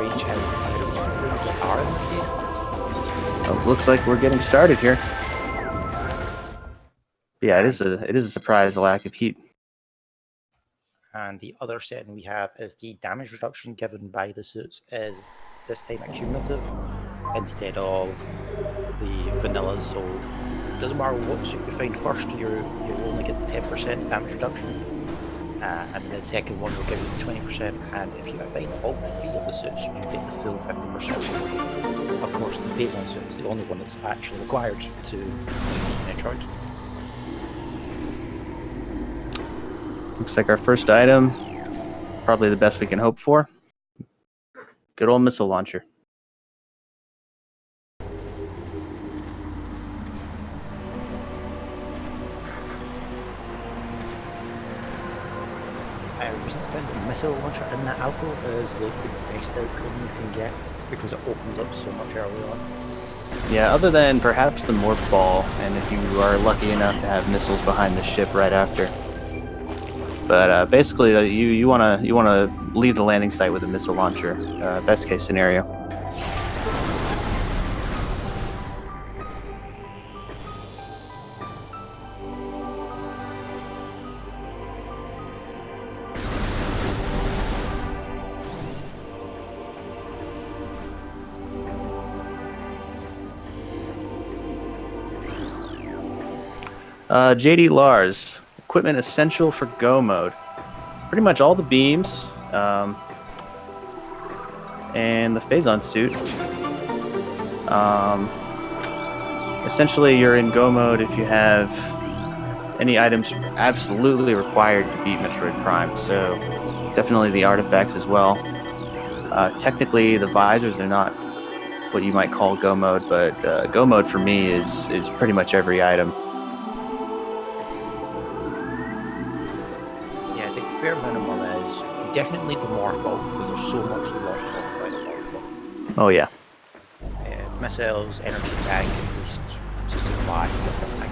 strange how items rooms there are in this game. Oh, looks like we're getting started here. Yeah, it is a surprise, the lack of heat. And the other setting we have is the damage reduction given by the suits is this time accumulative instead of the vanilla. So it doesn't matter what suit you find first, you'll only get 10% damage reduction. And the second one will give you 20%, and if you find all 3 of the suits, you get the full 50%. Of course, the phase-on suit is the only one that's actually required to defeat Metroid. Looks like our first item, probably the best we can hope for. Good old missile launcher. I recently found the missile launcher in that alcohol is like the best outcome you can get because it opens up so much early on. Yeah, other than perhaps the morph ball, and if you are lucky enough to have missiles behind the ship right after. But basically, you wanna leave the landing site with a missile launcher. Best case scenario. JD Lars, equipment essential for Go mode. Pretty much all the beams, and the phase-on suit. Essentially, you're in Go mode if you have any items absolutely required to beat Metroid Prime. So definitely the artifacts as well. Technically, the visors are not what you might call Go mode, but Go mode for me is pretty much every item. Bare minimum is you definitely need the morph ball because there's so much to launch off by the morph ball. Oh yeah. Missiles, energy tank, at least to survive. I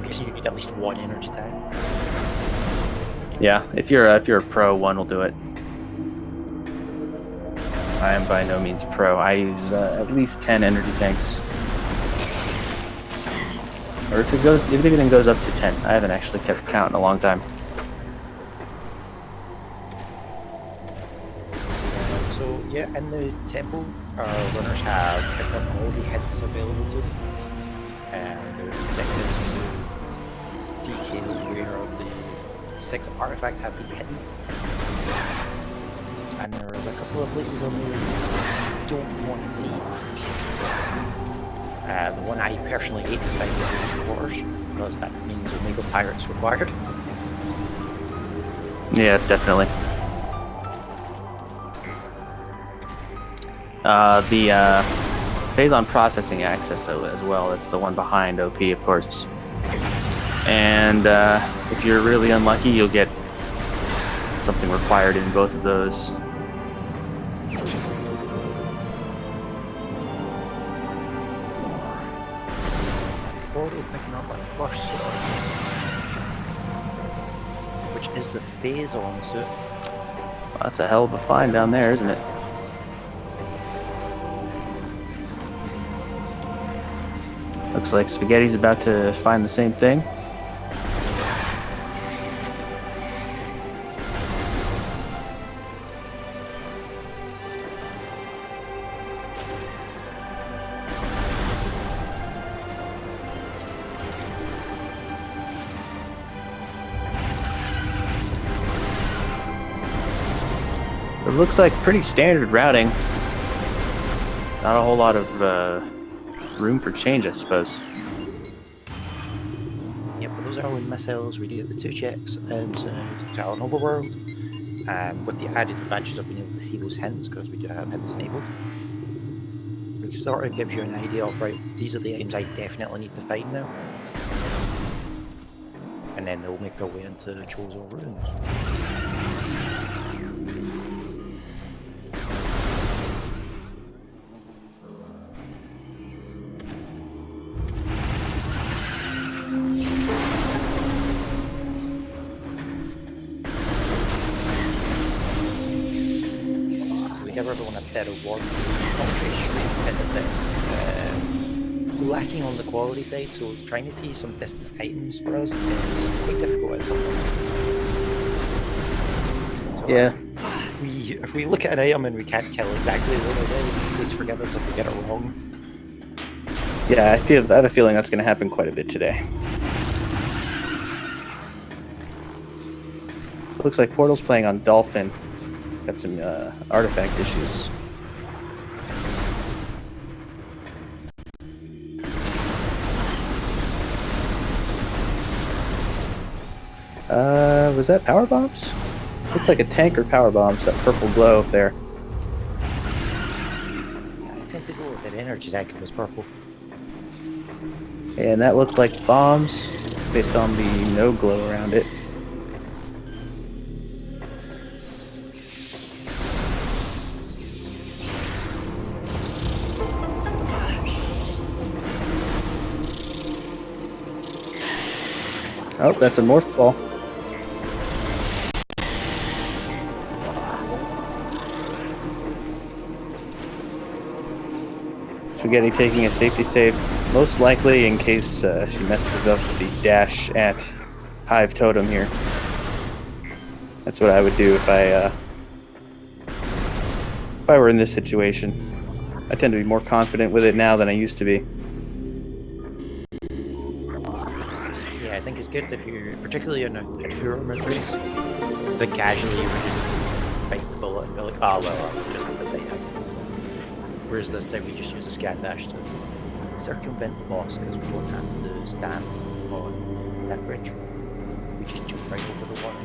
guess you need at least one energy tank. Yeah, if you're a pro, one will do it. I am by no means a pro. I use at least 10 energy tanks, or if everything goes up to 10. I haven't actually kept count in a long time. Yeah, in the temple, our runners have picked up all the hints available to them. And there are 6 hints to detail where the 6 artifacts have been hidden. And there's a couple of places on there you don't want to see. The one I personally hate to find is the quarters, because that means Omega Pirates required. Yeah, definitely. The phase-on processing access as well. That's the one behind OP, of course. And if you're really unlucky, you'll get something required in both of those. Already picking up our first suit, which is the phase-on suit. Well, that's a hell of a find down there, isn't it? Looks like Spaghetti's about to find the same thing. It looks like pretty standard routing. Not a whole lot of room for change, I suppose. Yeah, but those are only missiles. We get the 2 checks inside Talon Overworld, with the added advantage of being able to see those hints, because we do have hints enabled. Which sort of gives you an idea of, right, these are the items I definitely need to find now. And then they'll make their way into Chozo Ruins. give everyone a bit of warning. Commentary stream is a bit lacking on the quality side, so trying to see some distant items for us is quite difficult at some points. So Yeah. if we look at an item and we can't tell exactly what it is, please forgive us if we get it wrong. Yeah, I have a feeling that's going to happen quite a bit today. Looks like Portal's playing on Dolphin. Got some artifact issues. Was that power bombs? Looked like a tank or power bombs, that purple glow up there. I tend to go with that energy tank. It was purple. And that looked like bombs based on the no glow around it. Oh, that's a morph ball. Spaghetti taking a safety save, most likely in case she messes up the dash at Hive Totem here. That's what I would do if I were in this situation. I tend to be more confident with it now than I used to be. Yeah, I think it's good if you're, particularly in a tournament race, I think casually you would just bite the bullet and be like, oh well, I'll just have to fight out. Whereas this time we just use a scan dash to circumvent the boss because we don't have to stand on that bridge. We just jump right over the water.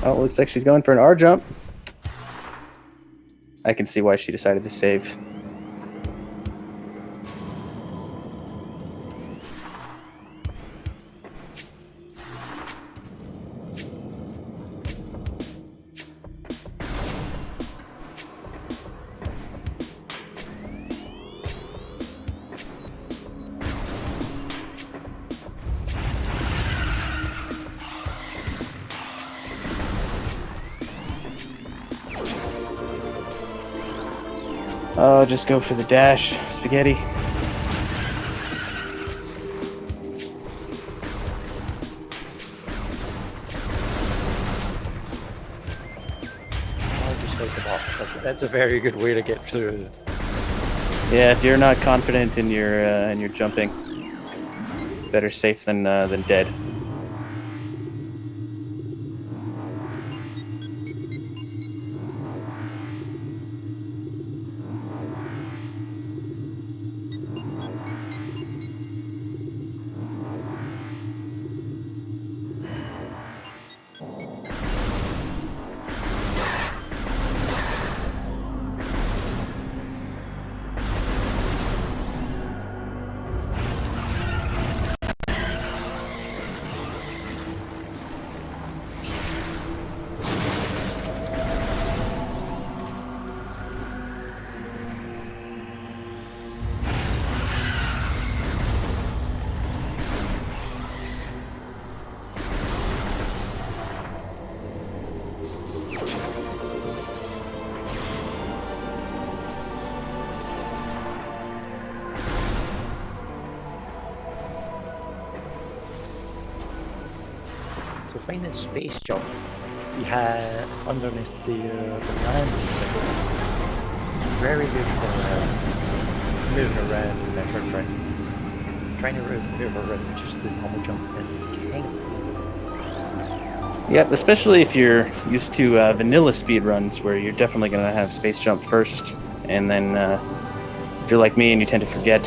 Oh, looks like she's going for an R jump. I can see why she decided to save. Oh, just go for the dash, Spaghetti. I'll just fight the boss. That's a very good way to get through. Yeah, if you're not confident in your jumping, better safe than dead. So finding space jump, we had underneath the Randomizer. It's very good for moving around in Metroid Prime. Trying to move around just the normal jump is king. Yep, especially if you're used to vanilla speedruns where you're definitely going to have space jump first, and then if you're like me and you tend to forget.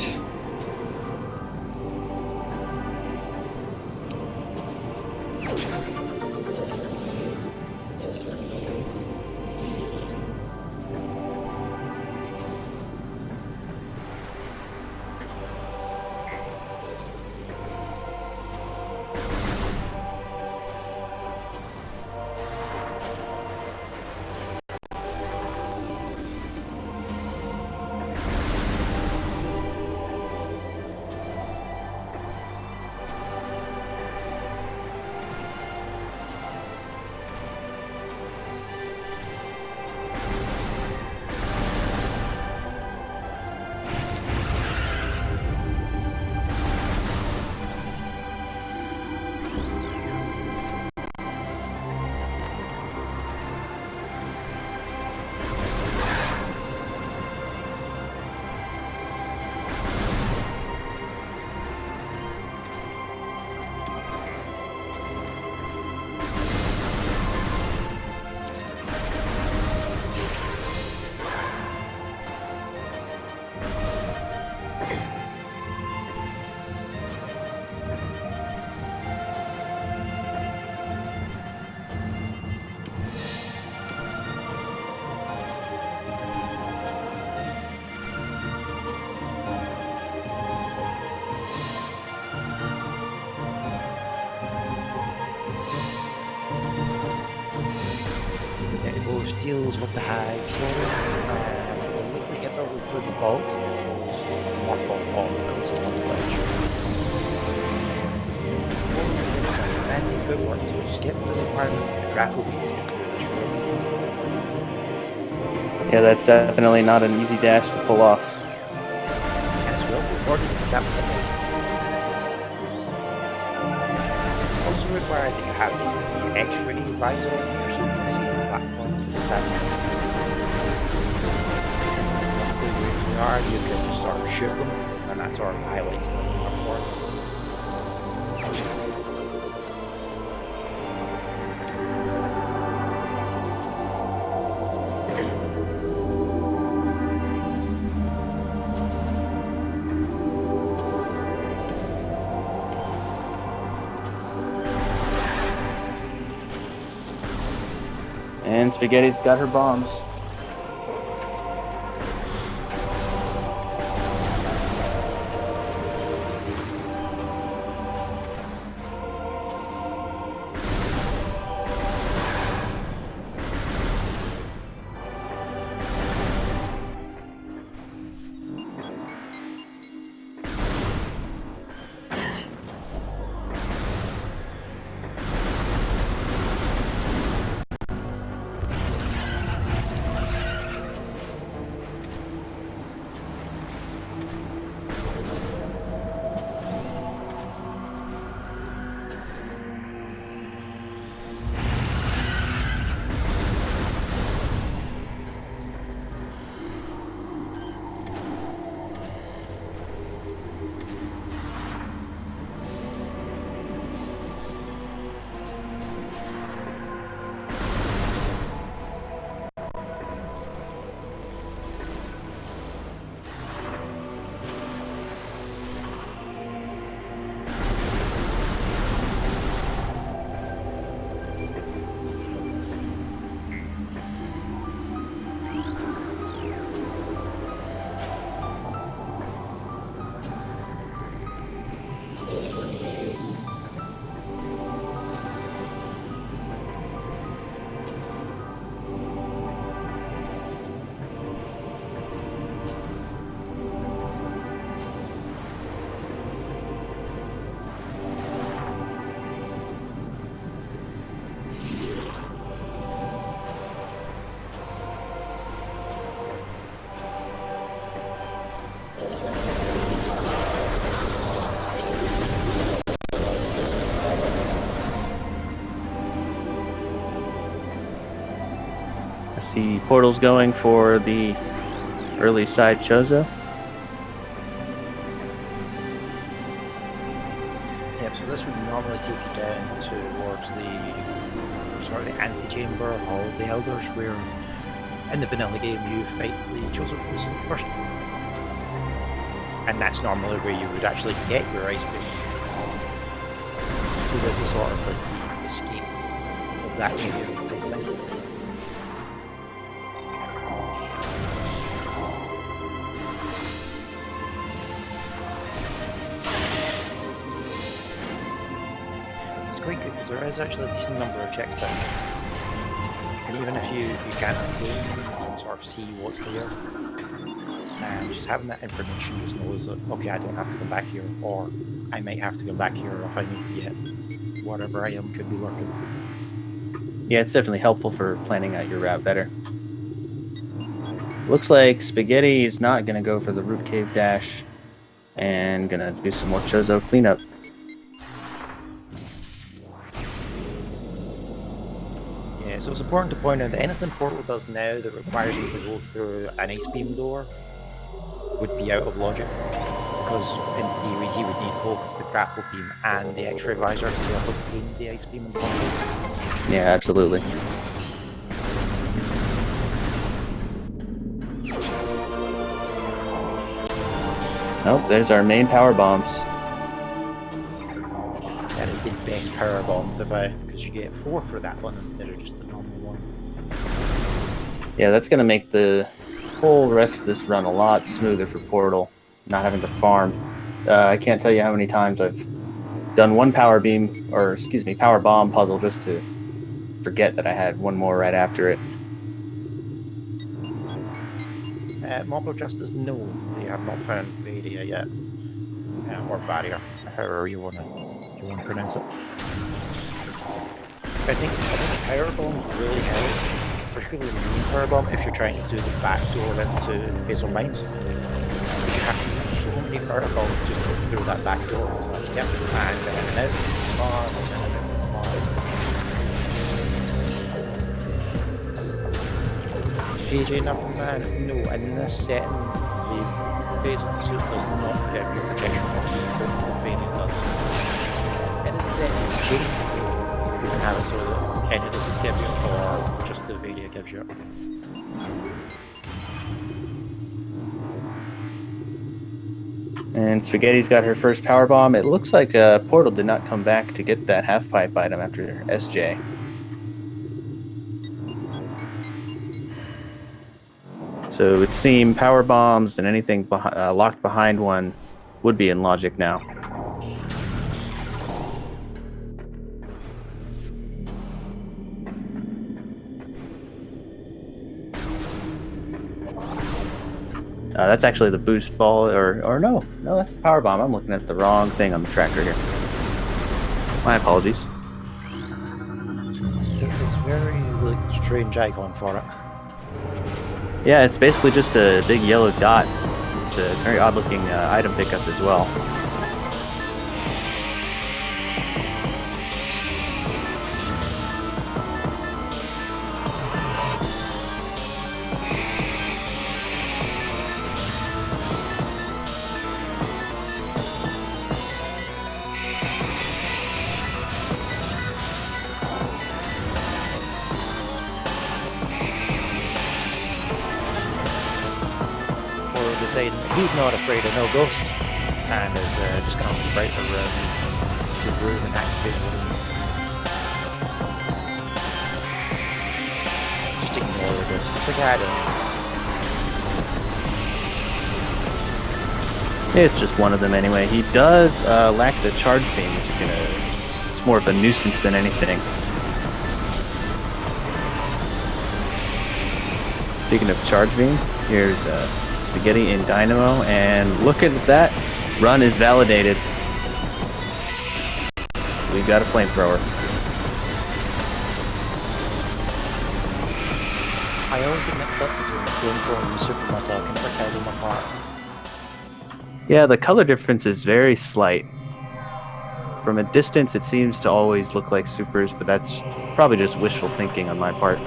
deals with the high floor. It looked like it probably through default. It was marble bombs that was on the ledge. Some fancy footwork to skip the requirement for the grapple beam to get through this room. Yeah, that's definitely not an easy dash to pull off. As well recorded because that was a nice speed. It's also required that you have the X-ray visor on here so you can see the platforms and stuff. Roughly where you are, you can start shooting them, and that's our highlight for it. And Spaghetti's got her bombs. See portals going for the early side Chozo. Yep, so this would normally take you down towards the sort of the antechamber Hall of the Elders, where in the vanilla game you fight the Chozo first. And that's normally where you would actually get your ice beam. So this is sort of like the escape of that area type thing. Quite good because there is actually a decent number of checks down there. And even if you can't attain, you can sort of see what's there. And just having that information just knows that, okay, I don't have to come back here, or I might have to come back here if I need to get whatever item could be lurking. Yeah, it's definitely helpful for planning out your route better. Looks like Spaghetti is not going to go for the root cave dash and going to do some more Chozo cleanup. Yeah, so it's important to point out that anything Portal does now that requires you to go through an ice beam door would be out of logic, because in theory he would need both the grapple beam and the X-ray visor to have obtained the ice beam and portals. Yeah, absolutely. Oh, there's our main power bombs. That is the best power bomb to fight, because you get 4 for that one instead of just the normal one. Yeah, that's going to make the whole rest of this run a lot smoother for Portal, not having to farm. I can't tell you how many times I've done one power bomb puzzle just to forget that I had one more right after it. Mob of Justice, no, they have not found Varia yet, or Varia, however you want to pronounce it. I think power bombs really help, particularly the main power bomb if you're trying to do the backdoor into Fatal Minds. You have to use so many power bombs just to get through that back door. It's like, yep, and out. PJ, nothing, man. No, in this setting, the Fatal suit does not give you protection from the Variant does. It is a setting you can change. You can have it so that any doesn't give you, or just the Varia gives you. And Spaghetti's got her first power bomb. It looks like Portal did not come back to get that half pipe item after SJ. So it would seem power bombs and anything locked behind one would be in logic now. That's actually the boost ball, or no, that's the power bomb. I'm looking at the wrong thing on the tracker here. My apologies. So it's very strange icon for it. Yeah, it's basically just a big yellow dot. It's a very odd-looking item pickup as well. Deciding he's not afraid of no ghosts and is just going to right around the room and activate the room. Just ignore the ghosts. It's like, I don't know. It's just one of them anyway. He does lack the charge beam, which is it's more of a nuisance than anything. Speaking of charge beam, here's Spaghetti in Dynamo, and look at that. Run is validated. We've got a flamethrower. I always get mixed up between flamethrower and super missile. I can never tell them apart. Yeah, the color difference is very slight. From a distance, it seems to always look like supers, but that's probably just wishful thinking on my part.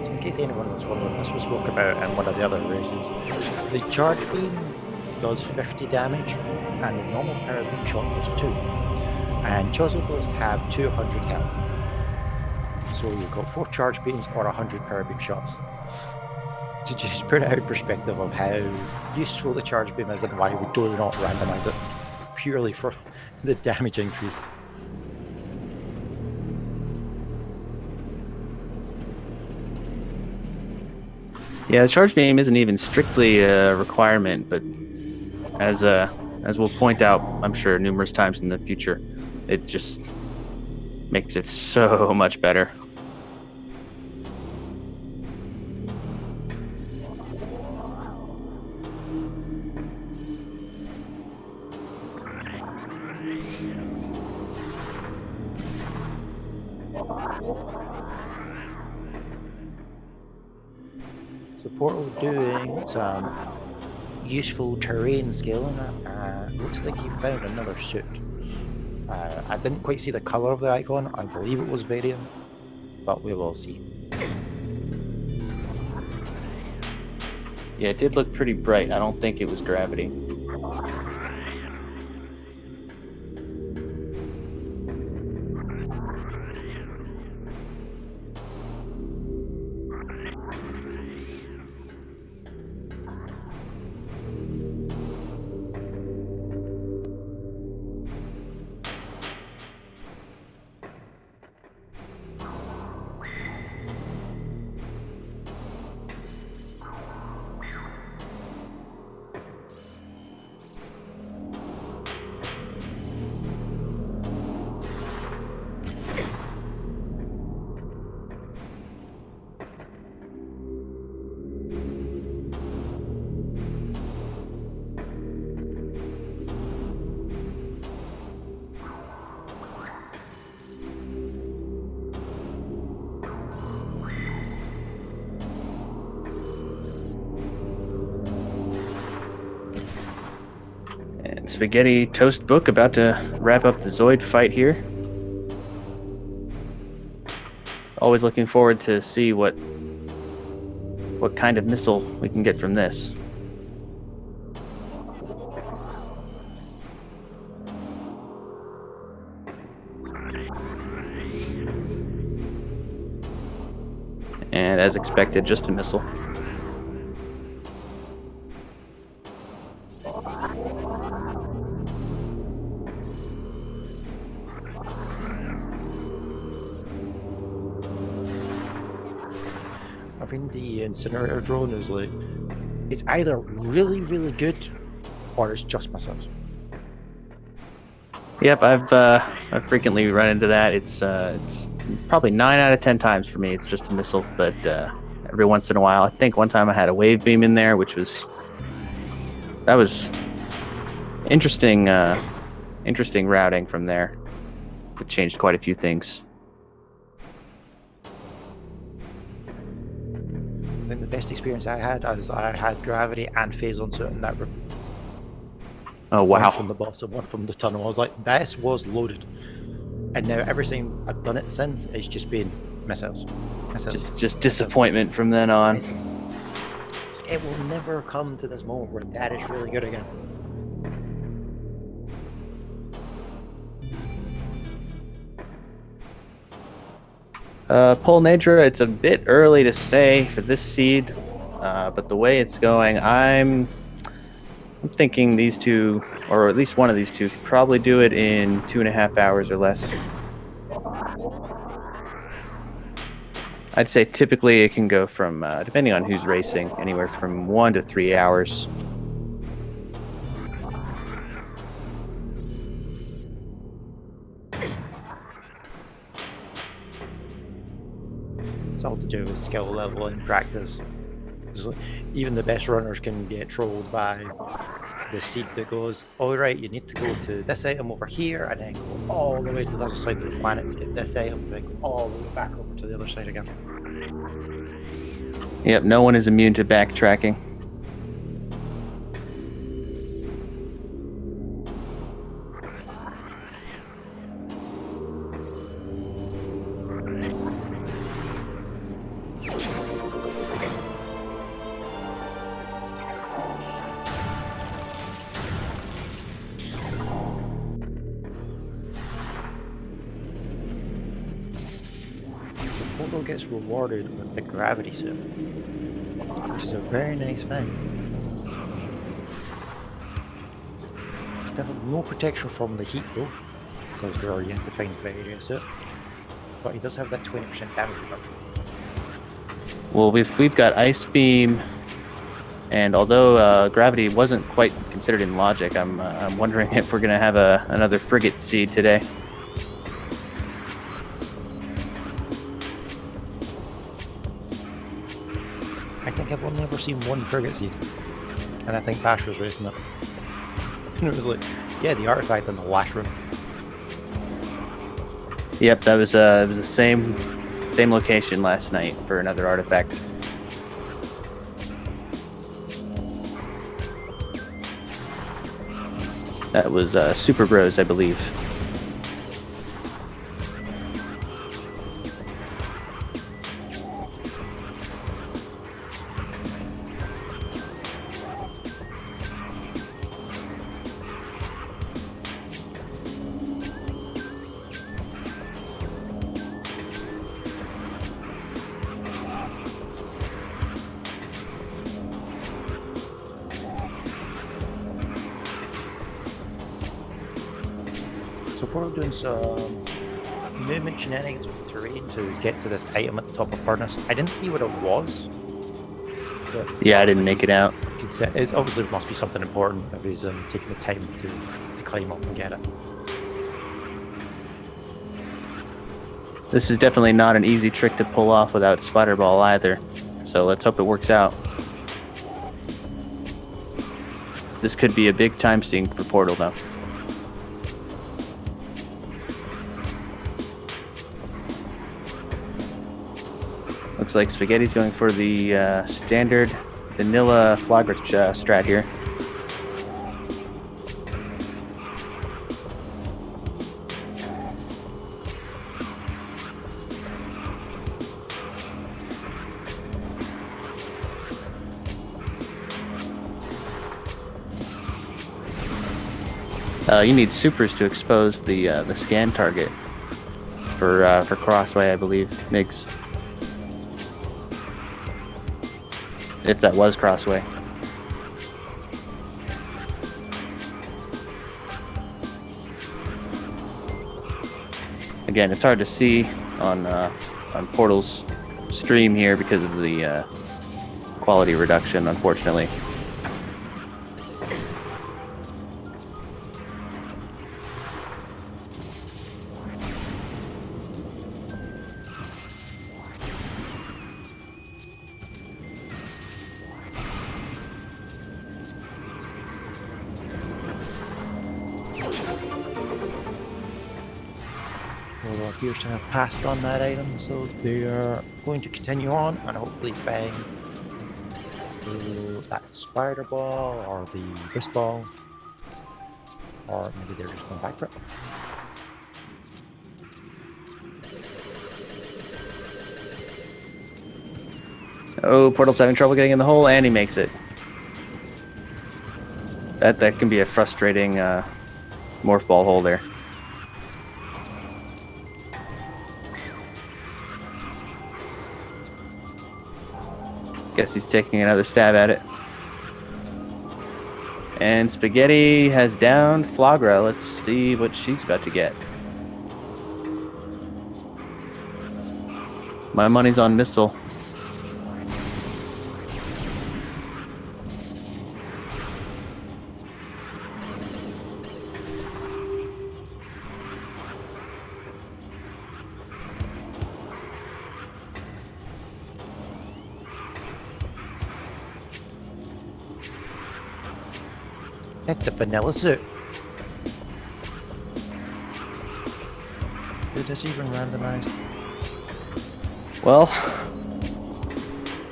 In case anyone was wondering, this was spoke about in one of the other races. The charge beam does 50 damage, and the normal power beam shot does 2. And Chozogos have 200 health. So you've got 4 charge beams or 100 power beam shots. To just put it out in perspective of how useful the charge beam is and why we do not randomize it, purely for the damage increase. Yeah, the charge beam isn't even strictly a requirement, but as we'll point out, I'm sure numerous times in the future, it just makes it so much better. So Portal doing some useful terrain scaling. Looks like he found another suit. I didn't quite see the color of the icon. I believe it was Variant, but we will see. Yeah, it did look pretty bright. I don't think it was gravity. SpaghettiToastBook about to wrap up the Zoid fight here. Always looking forward to see what kind of missile we can get from this. And as expected, just a missile. I think the incinerator drone is like, it's either really, really good or it's just missiles. Yep, I've frequently run into that. It's probably 9 out of 10 times for me. It's just a missile, but every once in a while, I think one time I had a wave beam in there, which was interesting. Interesting routing from there. It changed quite a few things. I think the best experience I had is I had gravity and phase unsuit in that room. Oh wow! One from the boss and one from the tunnel. I was like, this was loaded. And now every time I've done it since, it's just been missiles. Just disappointment from then on. It's like, it will never come to this moment where that is really good again. Polnadra, it's a bit early to say for this seed, but the way it's going, I'm thinking these two, or at least one of these two, could probably do it in 2.5 hours or less. I'd say typically it can go from, depending on who's racing, anywhere from 1 to 3 hours. It's all to do with skill level and practice. Like, even the best runners can get trolled by the seed that goes, all right, you need to go to this item over here and then go all the way to the other side of the planet to get this item, and then go all the way back over to the other side again. Yep, no one is immune to backtracking. Portal gets rewarded with the gravity suit, which is a very nice thing. Still have no protection from the heat though, because we're already yet to find the area suit. But he does have that 20% damage reduction. Well, we've got Ice Beam, and although gravity wasn't quite considered in logic, I'm wondering if we're gonna have another frigate seed today. I think I've only ever seen one frigate seed, and I think Bash was racing it. And it was like, yeah, the artifact in the last room. Yep, that was the same location last night for another artifact. That was Super Bros, I believe. So we're doing some movement shenanigans with the terrain to get to this item at the top of Furnace. I didn't see what it was. Yeah, I didn't make it out. It obviously must be something important if he's taking the time to climb up and get it. This is definitely not an easy trick to pull off without Spider Ball either, so let's hope it works out. This could be a big time sink for Portal though. Looks like Spaghetti's going for the standard vanilla Flogger strat here. You need supers to expose the scan target for Crossway, I believe. Migs. If that was Crossway. Again, it's hard to see on Portal's stream here because of the quality reduction, unfortunately. Portal appears to have passed on that item, so they are going to continue on and hopefully bang that spider ball or the boost ball, or maybe they're just going back for it. Oh, Portal's having trouble getting in the hole, and he makes it. That can be a frustrating morph ball hole there. Guess he's taking another stab at it. And Spaghetti has downed Flagra. Let's see what she's about to get. My money's on Missile. That's a vanilla suit. Is this even randomized? Well,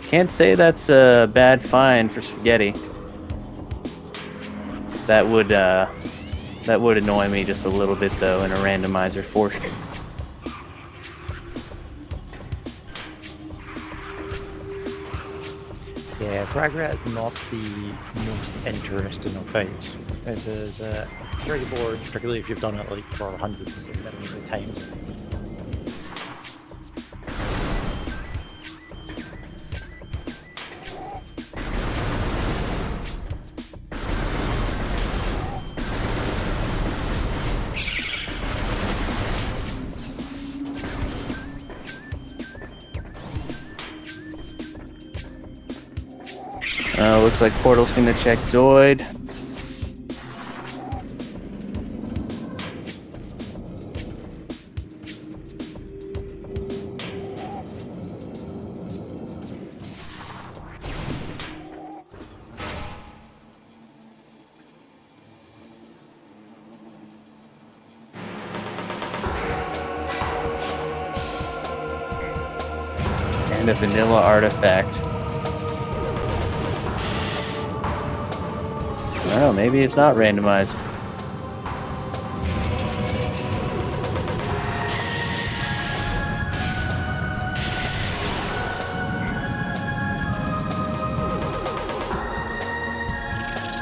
can't say that's a bad find for Spaghetti. That would annoy me just a little bit though in a randomizer for sure. Yeah, Fragrat is not the most interesting of fights. It is very boring, particularly if you've done it like for hundreds if not many times. Looks like Portal's gonna check Zoid. And a vanilla artifact. Oh, maybe it's not randomized.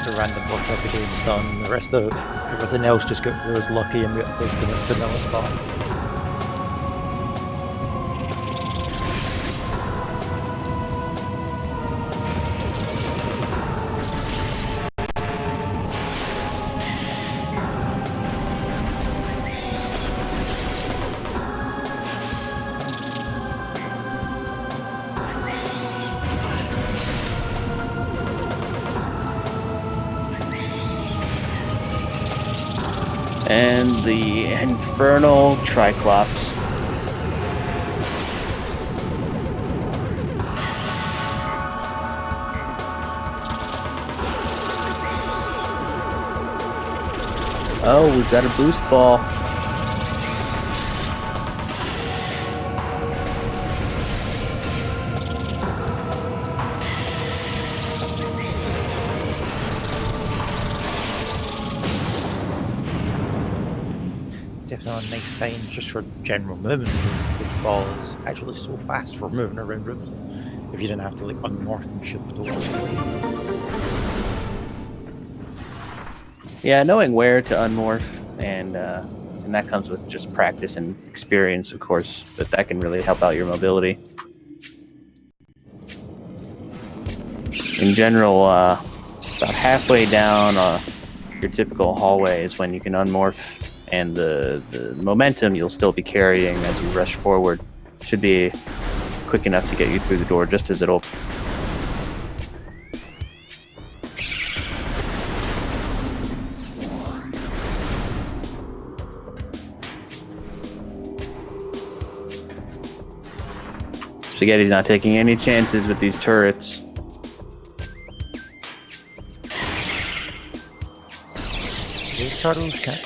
The random work of the game's done. The rest of everything else just was lucky and got placed in its vanilla spot. And the Infernal Triclops. Oh, we've got a boost ball. Definitely a nice find just for general movement, because the ball is actually so fast for moving around rooms if you didn't have to like unmorph and shift over. Yeah, knowing where to unmorph and that comes with just practice and experience, of course, but that can really help out your mobility. In general, about halfway down your typical hallway is when you can unmorph, and the momentum you'll still be carrying as you rush forward should be quick enough to get you through the door just as it'll. Spaghetti's not taking any chances with these turrets.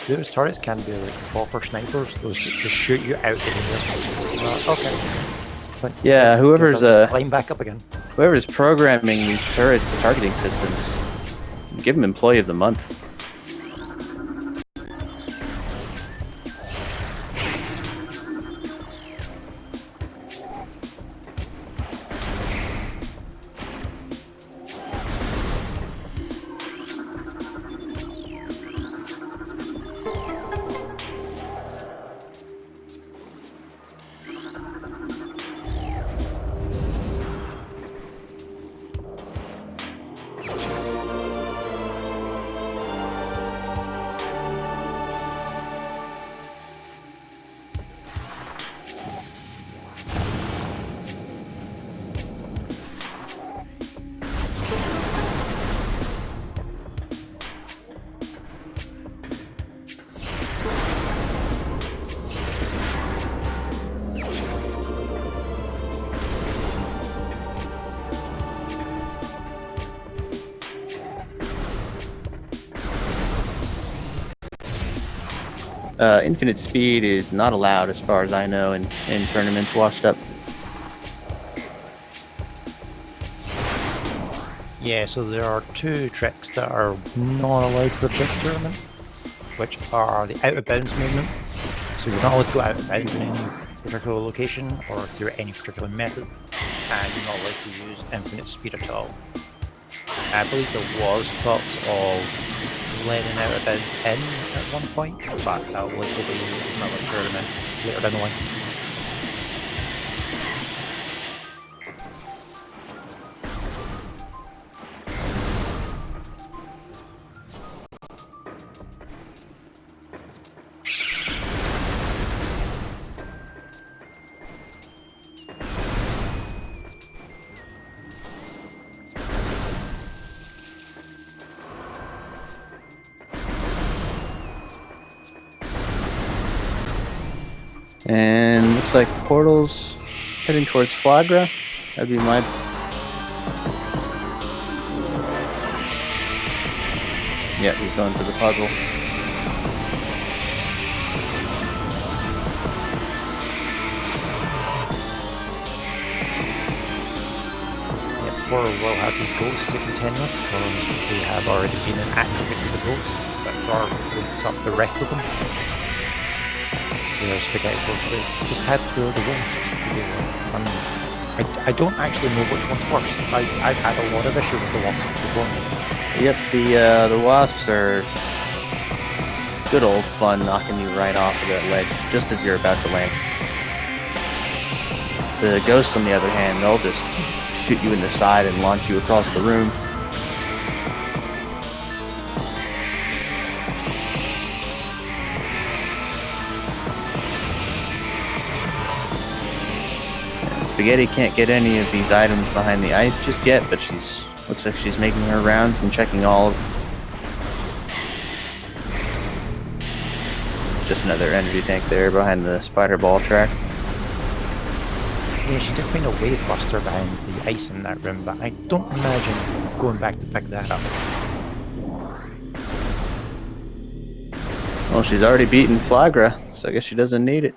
Those turrets can be like proper snipers. Those just shoot you out in the air. Okay. But Yeah, whoever's climb back up again. Whoever's programming these turrets targeting systems, give them Employee of the Month. Infinite speed is not allowed, as far as I know, in tournaments washed up. Yeah, so there are two tricks that are not allowed for this tournament, which are the out of bounds movement. So you're not allowed to go out of bounds in any particular location or through any particular method, and you're not allowed to use infinite speed at all. I believe there was talks of letting out of bounds in at one point, but that will likely be another tournament later down the line. And looks like Portal's heading towards Flagra. That'd be my... Yeah, he's going for the puzzle. Portal will have these ghosts to contend with, because they have already been activated the ghosts, but Thor wakes up the rest of them. Their SpaghettiToastBook just had the wasps to deal with. I don't actually know which one's worse. I've had a lot of issues with the wasps before. Yep, the wasps are good old fun, knocking you right off of that ledge just as you're about to land. The ghosts, on the other hand, they'll just shoot you in the side and launch you across the room. Spaghetti can't get any of these items behind the ice just yet, but looks like she's making her rounds and checking all of... Just another energy tank there behind the spider ball track. Yeah, she did find a wave buster behind the ice in that room, but I don't imagine going back to pick that up. Well, she's already beaten Flagra, so I guess she doesn't need it.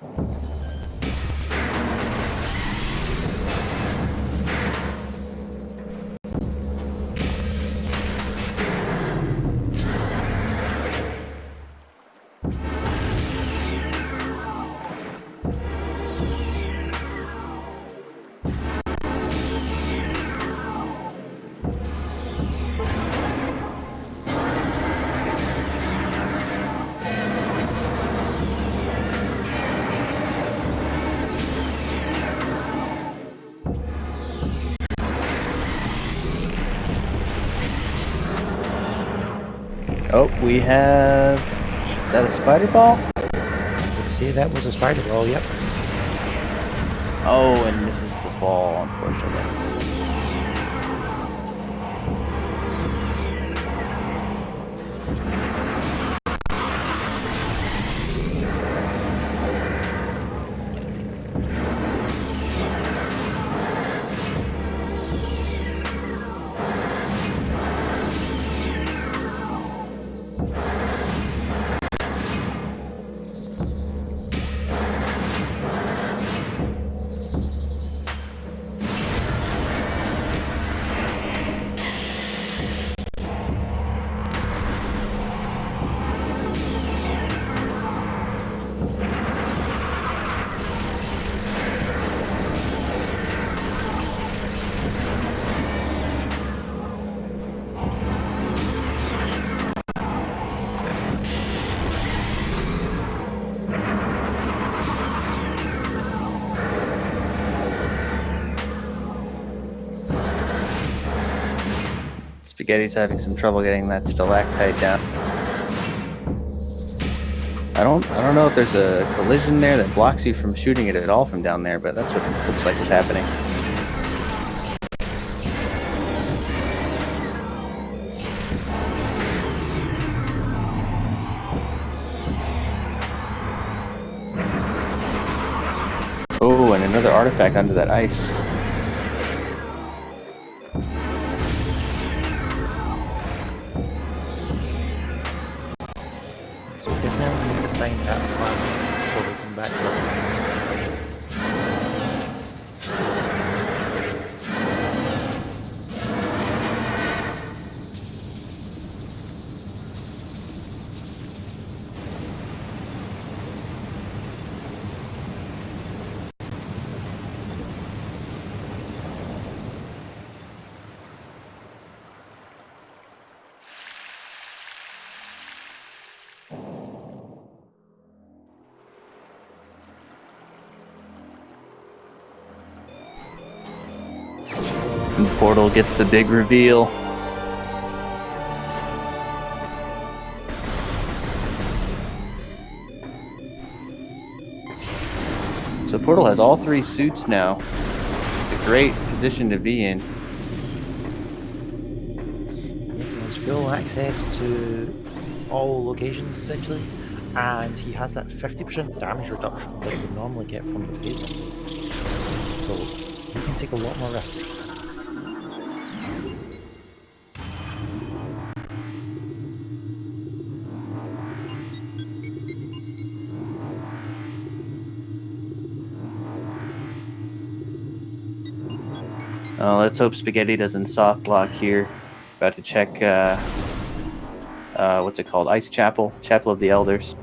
Oh, we have... Is that a spider ball? I would say that was a spider ball, yep. Oh, and misses the ball, unfortunately. Spaghetti's having some trouble getting that stalactite down. I don't know if there's a collision there that blocks you from shooting it at all from down there, but that's what it looks like is happening. Oh, and another artifact under that ice. So we definitely need to find that plasma before we come back here. And the portal gets the big reveal. So Portal has all 3 suits now. It's a great position to be in. He has full access to all locations essentially, and he has that 50% damage reduction that you would normally get from the phase missile. So he can take a lot more risks. Let's hope Spaghetti doesn't soft block here. About to check, what's it called? Ice Chapel? Chapel of the Elders.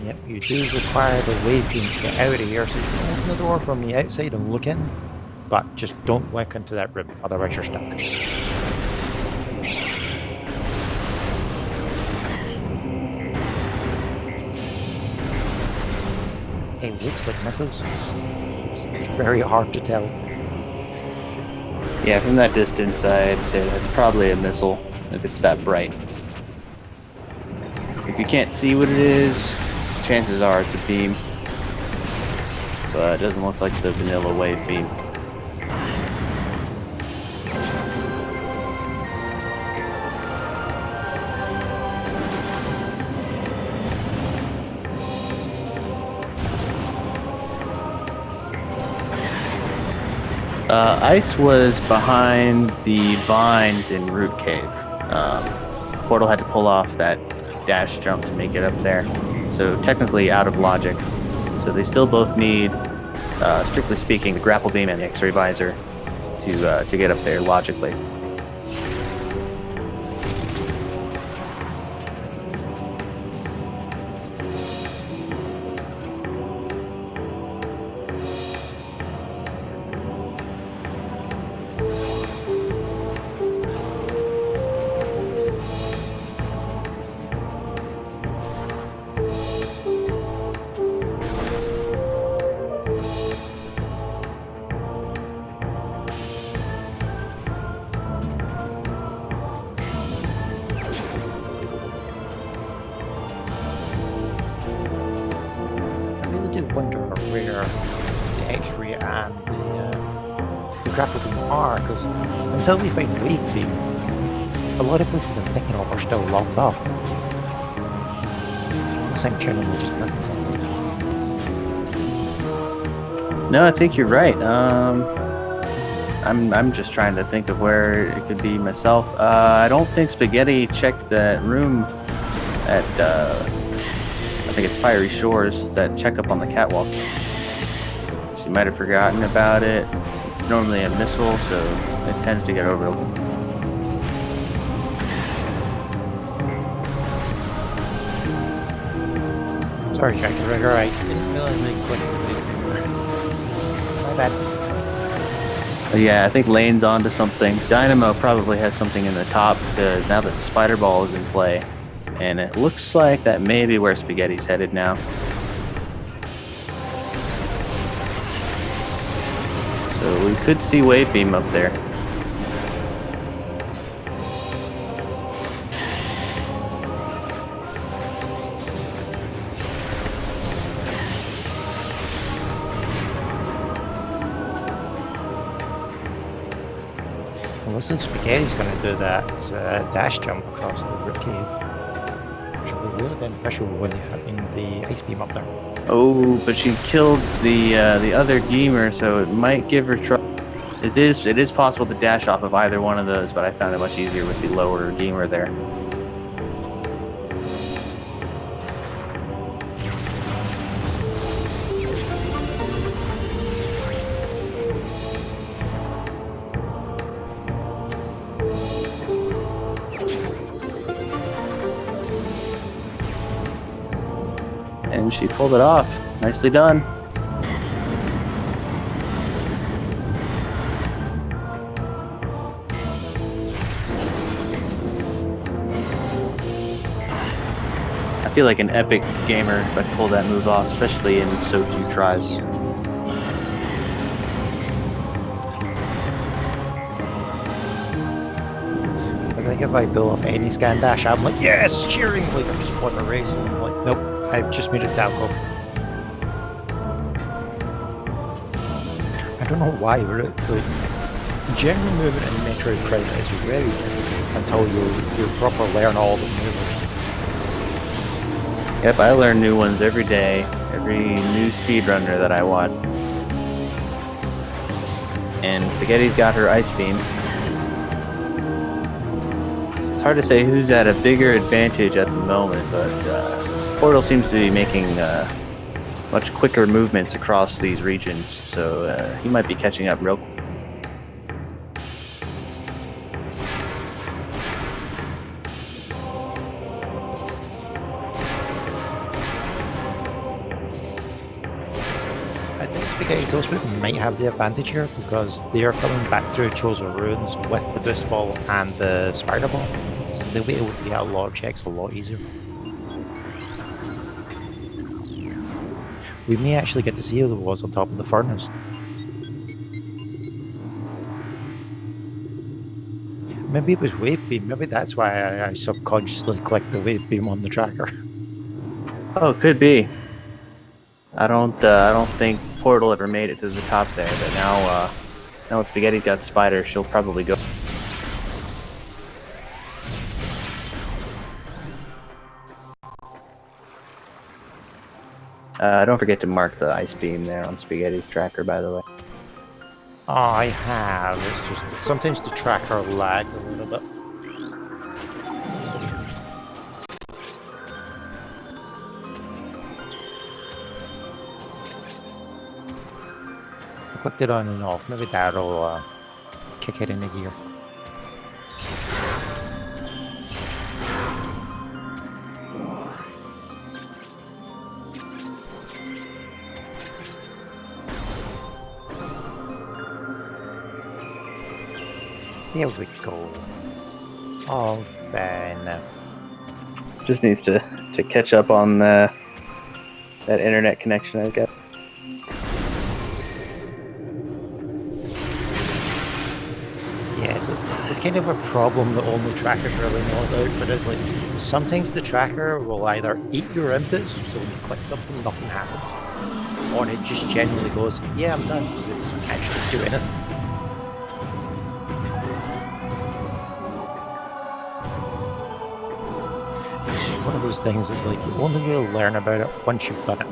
Yep, you do require the waypoint to get out of here, so you can open the door from the outside and look in, but just don't walk into that room, otherwise you're stuck. It looks like missiles. It's very hard to tell. Yeah, from that distance, I'd say that's probably a missile, if it's that bright. If you can't see what it is, chances are it's a beam. But it doesn't look like the vanilla wave beam. Ice was behind the vines in Root Cave. Portal had to pull off that dash jump to make it up there. So technically out of logic. So they still both need, strictly speaking, the grapple beam and the X-ray visor to get up there logically. to wonder where the X-ray and the grapple beam are, because until we find wave beam, a lot of places I'm thinking of are still locked up. Unless I'm genuinely just missing something. No, I think you're right. I'm just trying to think of where it could be myself. I don't think Spaghetti checked that room at I think it's Fiery Shores, that checkup on the catwalk. She might have forgotten about it. It's normally a missile, so it tends to get overlooked. Sorry, Jack, you're right. I didn't realize I clicked the wave beam. My bad. Yeah, I think Lane's onto something. Dynamo probably has something in the top, because now that Spider Ball is in play, and it looks like that may be where Spaghetti's headed now. So we could see Wave Beam up there. Well, looks like Spaghetti's going to do that dash jump across the brick cave, which will be really beneficial when they find the ice beam up there. Oh, but she killed the other gamer, so it might give her trouble. It is possible to dash off of either one of those, but I found it much easier with the lower gamer there. And she pulled it off. Nicely done. I feel like an epic gamer if I pull that move off, especially in so few tries. I think if I pull off any scan dash, I'm like, yes, cheering! Like, I'm just wanting to race, and I'm like, nope, I've just made it to alcove. I don't know why, but like, general movement in Metroid Prime is very difficult until you properly learn all the moves. Yep, I learn new ones every day, every new speedrunner that I watch. And Spaghetti's got her ice beam. It's hard to say who's at a bigger advantage at the moment, but Portal seems to be making much quicker movements across these regions, so he might be catching up real quick. I think SpaghettiToastBook might have the advantage here because they are coming back through Chosen Ruins with the boost ball and the spider ball, so they'll be able to get a lot of checks a lot easier. We may actually get to see who there was on top of the furnace. Maybe it was wave beam. Maybe that's why I subconsciously clicked the wave beam on the tracker. Oh, it could be. I don't think Portal ever made it to the top there, but now that Spaghetti's got Spider, she'll probably go. Don't forget to mark the ice beam there on Spaghetti's tracker, by the way. Oh, I have. It's just sometimes the tracker lags a little bit. I clicked it on and off. Maybe that'll kick it into gear. Here we go. Oh, then. Just needs to catch up on that internet connection I got. Yes, it's kind of a problem that only trackers really know about, but it's like sometimes the tracker will either eat your inputs, so when you click something, nothing happens, Or it just genuinely goes, yeah, I'm done. It doesn't actually do anything. It's just one of those things, it's like you only really learn about it once you've done it.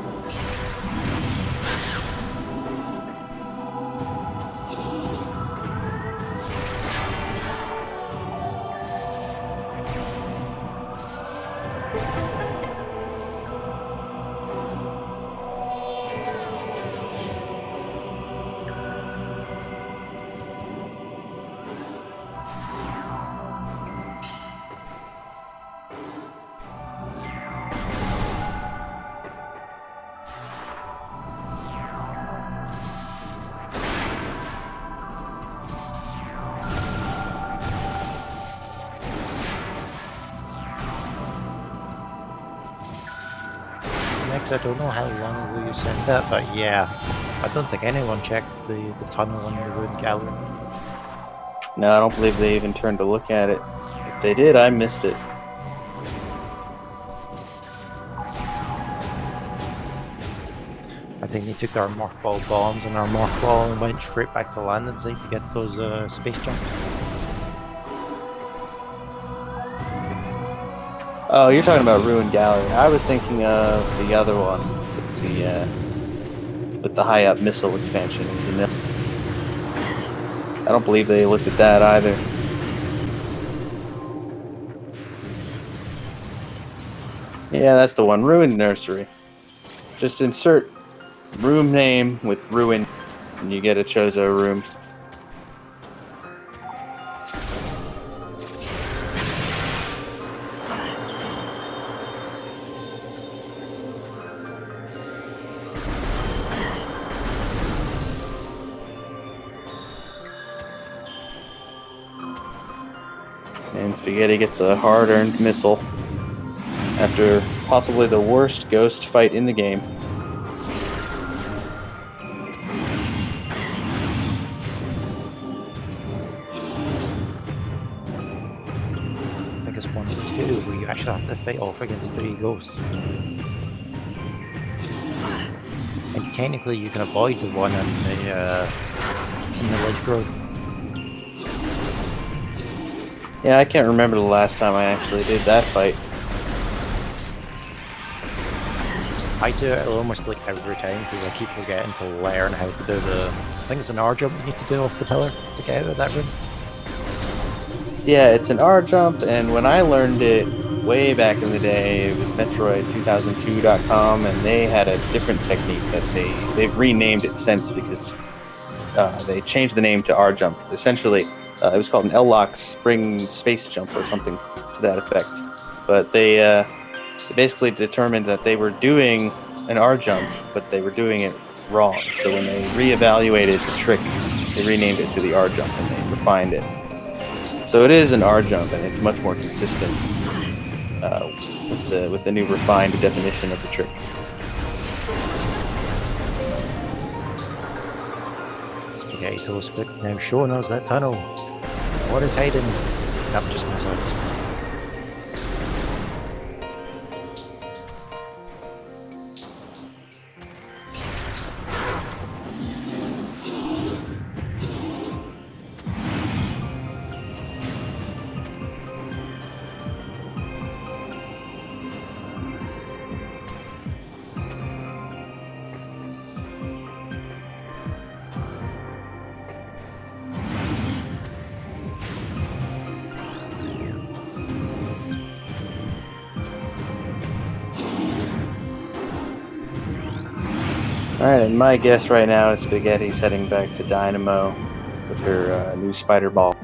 I don't know how long ago you said that, but yeah, I don't think anyone checked the tunnel in the ruined gallery. No, I don't believe they even turned to look at it. If they did, I missed it. I think they took our mothball bombs and our mothball and went straight back to landing site to get those space jumps. Oh, you're talking about Ruined Gallery. I was thinking of the other one with the high up missile expansion. I don't believe they looked at that either. Yeah, that's the one. Ruined Nursery. Just insert room name with ruin, and you get a Chozo room. And Spaghetti gets a hard-earned missile after possibly the worst ghost fight in the game. I think it's 1 or 2 where you actually have to fight off against 3 ghosts. And technically you can avoid the one in the life grove. Yeah, I can't remember the last time I actually did that fight. I do it almost like every time because I keep forgetting to learn how to do I think it's an R jump you need to do off the pillar to get out of that room. Yeah, it's an R jump, and when I learned it way back in the day, it was Metroid2002.com, and they had a different technique that they've renamed it since because they changed the name to R jump. Because essentially, it was called an L-lock spring space jump or something to that effect. But they basically determined that they were doing an R jump, but they were doing it wrong. So when they reevaluated the trick, they renamed it to the R jump and they refined it. So it is an R jump, and it's much more consistent with the new refined definition of the trick. SpaghettiToastBook now showing us that tunnel. What is hiding? Nope, just missiles. Alright, and my guess right now is Spaghetti's heading back to Dynamo with her new spider ball.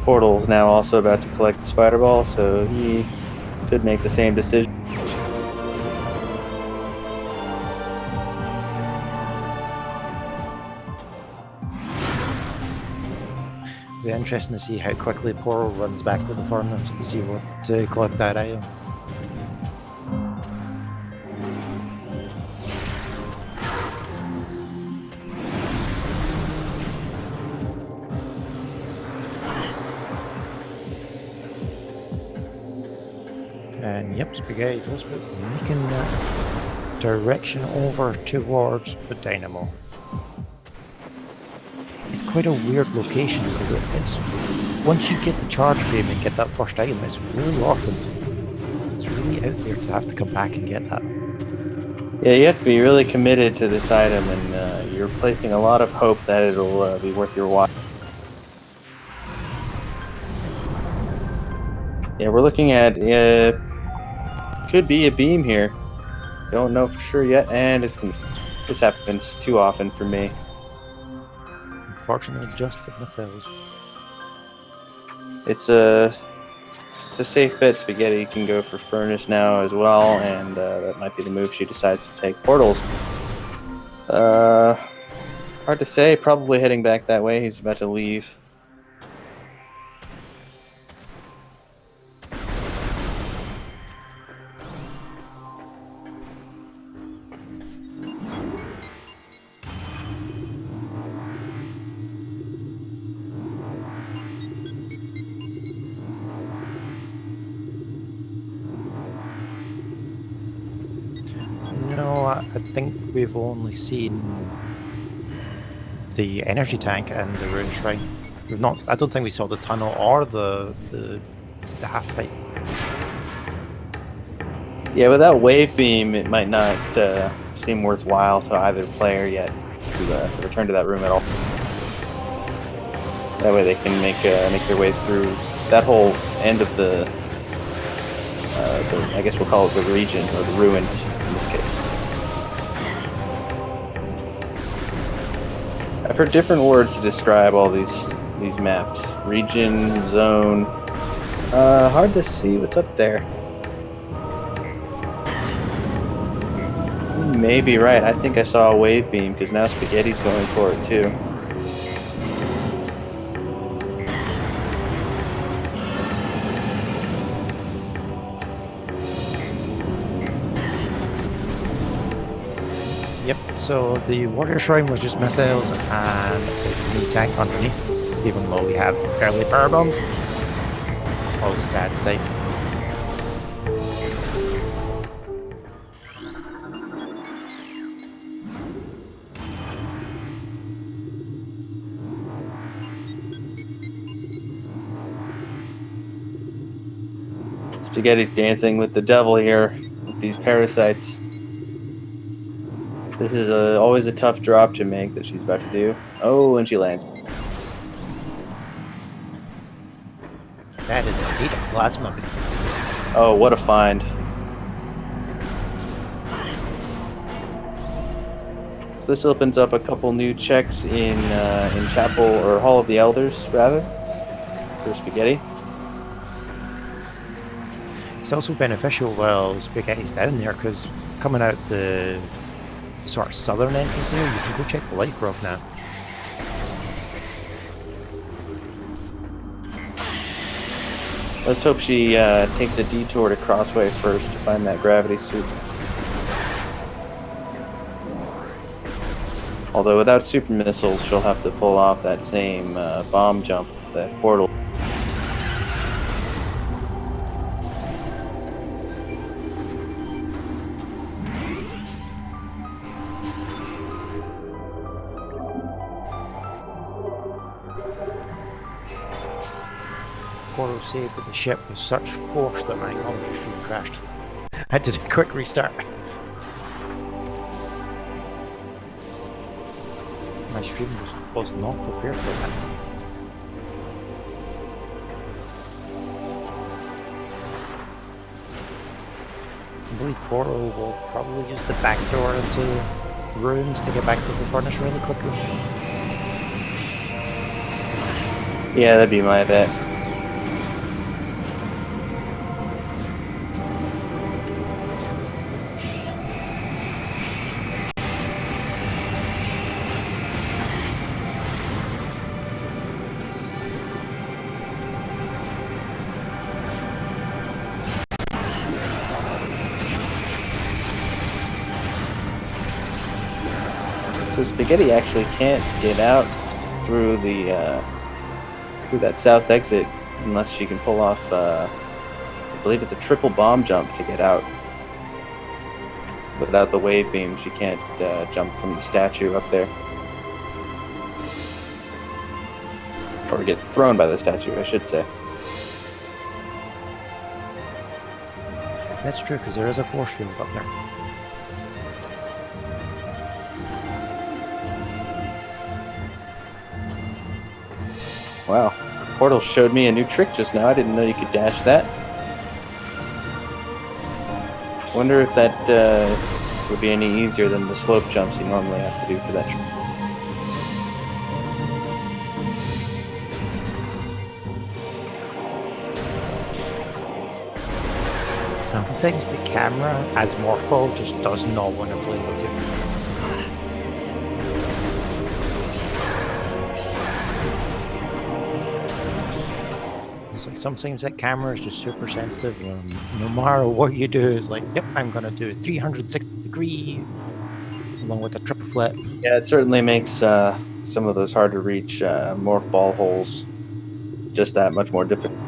Portal's now also about to collect the spider ball, so he could make the same decision. It'll be interesting to see how quickly Portal runs back to the furnace to see what to collect that item. And yep, SpaghettiToastBook making that direction over towards the dynamo. It's quite a weird location because it's once you get the charge beam and get that first item, it's really orphaned. It's really out there to have to come back and get that. Yeah, you have to be really committed to this item, and you're placing a lot of hope that it'll be worth your while. Yeah, we're looking at could be a beam here. Don't know for sure yet, and this happens too often for me. Unfortunately, just the missiles. It's a safe bet. Spaghetti can go for Furnace now as well, and that might be the move she decides to take. Portals. Hard to say. Probably heading back that way. He's about to leave. No, I think we've only seen the energy tank and the rune shrine. We've not. I don't think we saw the tunnel or the half pipe. Yeah, without wave beam, it might not seem worthwhile to either player yet to return to that room at all. That way, they can make their way through that whole end of the I guess we'll call it the region or the ruins in this case. I've heard different words to describe all these maps. Region, zone. Hard to see what's up there. You may be right. I think I saw a wave beam because now Spaghetti's going for it too. Yep. So the warrior shrine was just missiles and the tank underneath. Even though we have early power bombs, it's always a sad sight. Spaghetti's dancing with the devil here with these parasites. This is always a tough drop to make that she's about to do. Oh, and she lands. That is indeed a plasma beam. Oh, what a find. So this opens up a couple new checks in Chapel, or Hall of the Elders, rather, for Spaghetti. It's also beneficial while Spaghetti's down there because coming out the sort of southern entrance there, you can go check the life rock now. Let's hope she takes a detour to Crossway first to find that gravity suit. Although without super missiles, she'll have to pull off that same bomb jump, that portal. Portal saved the ship with such force that my computer stream crashed. I had to do a quick restart. My stream was not prepared for that. I believe Portal will probably use the back door into rooms to get back to the furnace really quickly. Yeah, that'd be my bet. So Spaghetti actually can't get out through the through that south exit unless she can pull off the believe it's a triple bomb jump to get out. Without the wave beams, you can't jump from the statue up there. Or get thrown by the statue, I should say. That's true, because there is a force field up there. Wow. Portal showed me a new trick just now. I didn't know you could dash that. Wonder if that would be any easier than the slope jumps you normally have to do for that trick. Sometimes the camera, as Morph Ball, just does not want to play with you. It's like sometimes that camera is just super sensitive. No matter what you do, it's like, yep, I'm going to do 360 degree along with a triple flip. Yeah, it certainly makes some of those hard to reach Morph Ball holes just that much more difficult.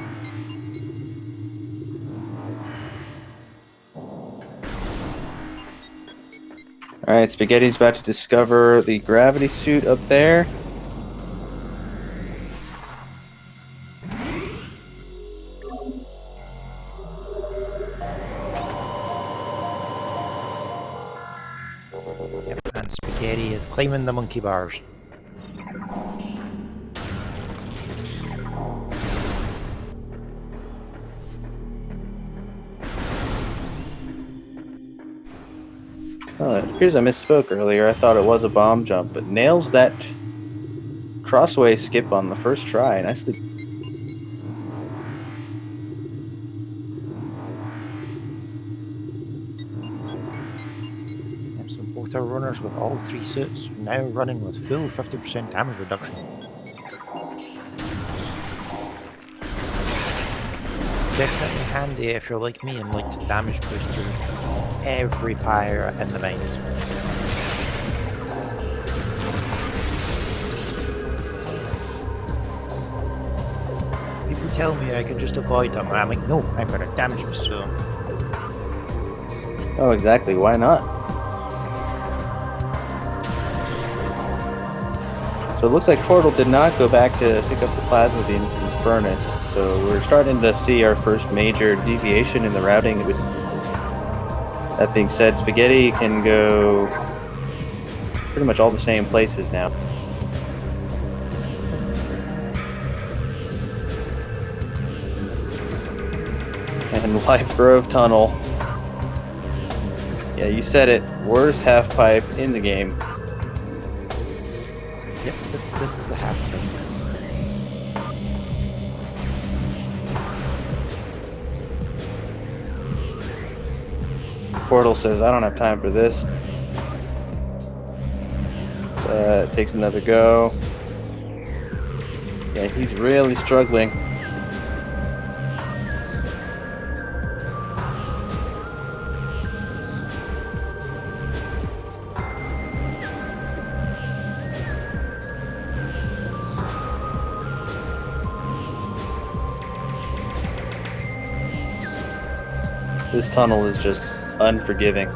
Alright, Spaghetti's about to discover the gravity suit up there. Yep, and Spaghetti is climbing the monkey bars. Oh, it appears I misspoke earlier. I thought it was a bomb jump, but nails that crossway skip on the first try. Nicely. Yep, so both our runners with all three suits now running with full 50% damage reduction. Definitely handy if you're like me and like to damage boost through every pyre in the mines. People tell me I can just avoid them, and I'm like, no, I'm going to damage boost through them. Oh, exactly. Why not? So it looks like Portal did not go back to pick up the plasma beam from the furnace. So we're starting to see our first major deviation in the routing. That being said, Spaghetti can go pretty much all the same places now. And Life Grove Tunnel. Yeah, you said it. Worst half pipe in the game. Yep, this is a half pipe. Portal says, I don't have time for this. Takes another go. Yeah, he's really struggling. This tunnel is just unforgiving.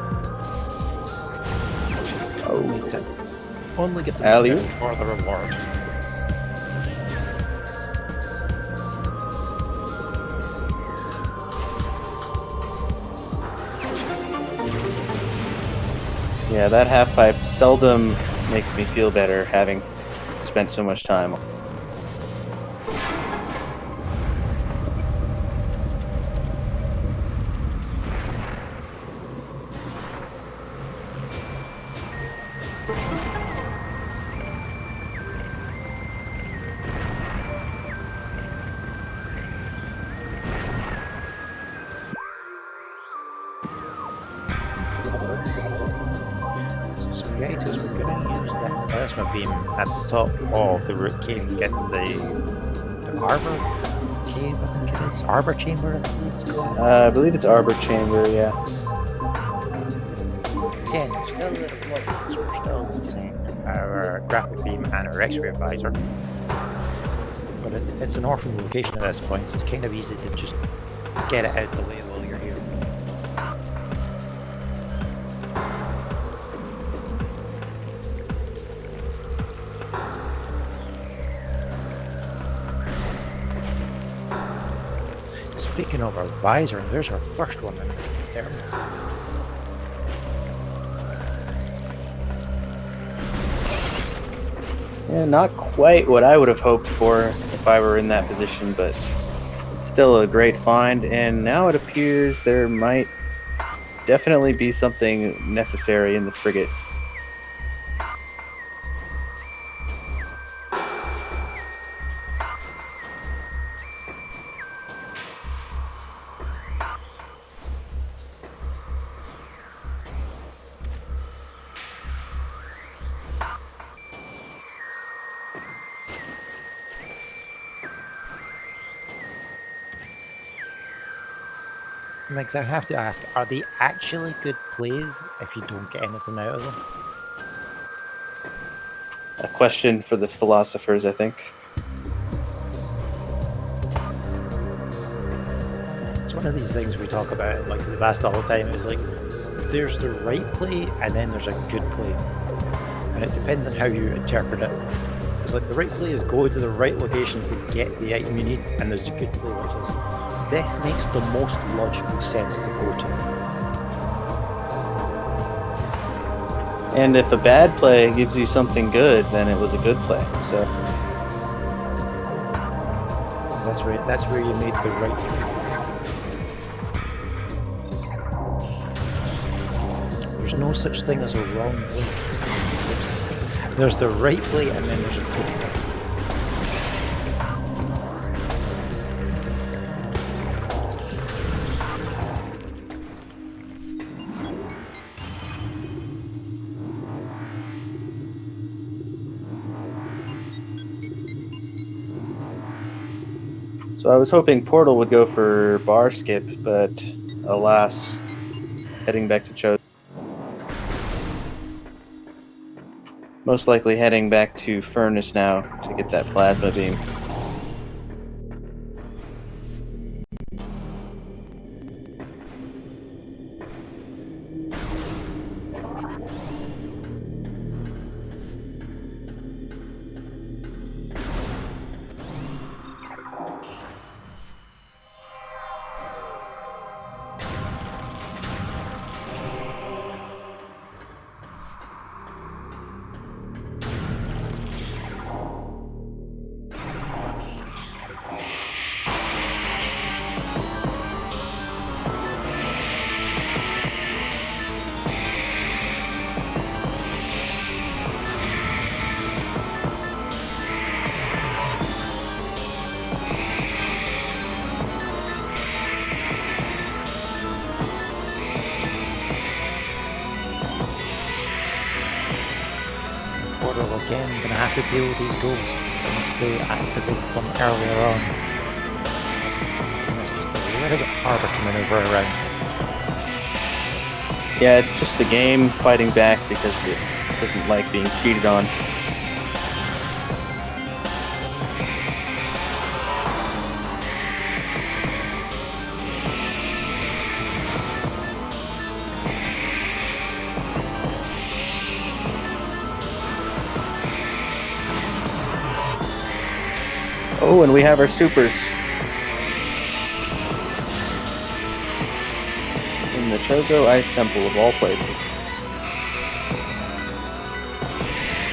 Oh, it's only gets a Alley-oop for the reward. Yeah, that half pipe seldom makes me feel better having spent so much time. SpaghettiToast, we're going to use that plasma beam at the top of the root cave to get to the arbor cave, I think it is. Arbor chamber, I think it's called. I believe it's Arbor Chamber, yeah. Again, it's still a little low because we're still missing our grapple beam and our X-ray visor. But it's an orphan location at this point, so it's kind of easy to just get it out the way while you're here. Speaking of our visor, there's our first one in the thermal. Yeah, not quite what I would have hoped for if I were in that position, but it's still a great find. And now it appears there might definitely be something necessary in the frigate. Migs, I have to ask, are they actually good plays if you don't get anything out of them? A question for the philosophers, I think. It's one of these things we talk about, like the best all the time. It's like, there's the right play and then there's a good play. And it depends on how you interpret it. It's like the right play is go to the right location to get the item you need, and there's a good play, which is this makes the most logical sense to go to. And if a bad play gives you something good, then it was a good play. So that's where you made the right play. There's no such thing as a wrong play. There's the right play and then there's a good play. So I was hoping Portal would go for bar skip, but alas, heading back to Cho. Most likely heading back to Furnace now to get that plasma beam. Again, I'm gonna have to deal with these ghosts unless they activate them earlier on. And it's just a little bit harder to maneuver around. Yeah, it's just the game fighting back because it doesn't like being cheated on. Oh, and we have our supers. In the Chozo Ice Temple of all places.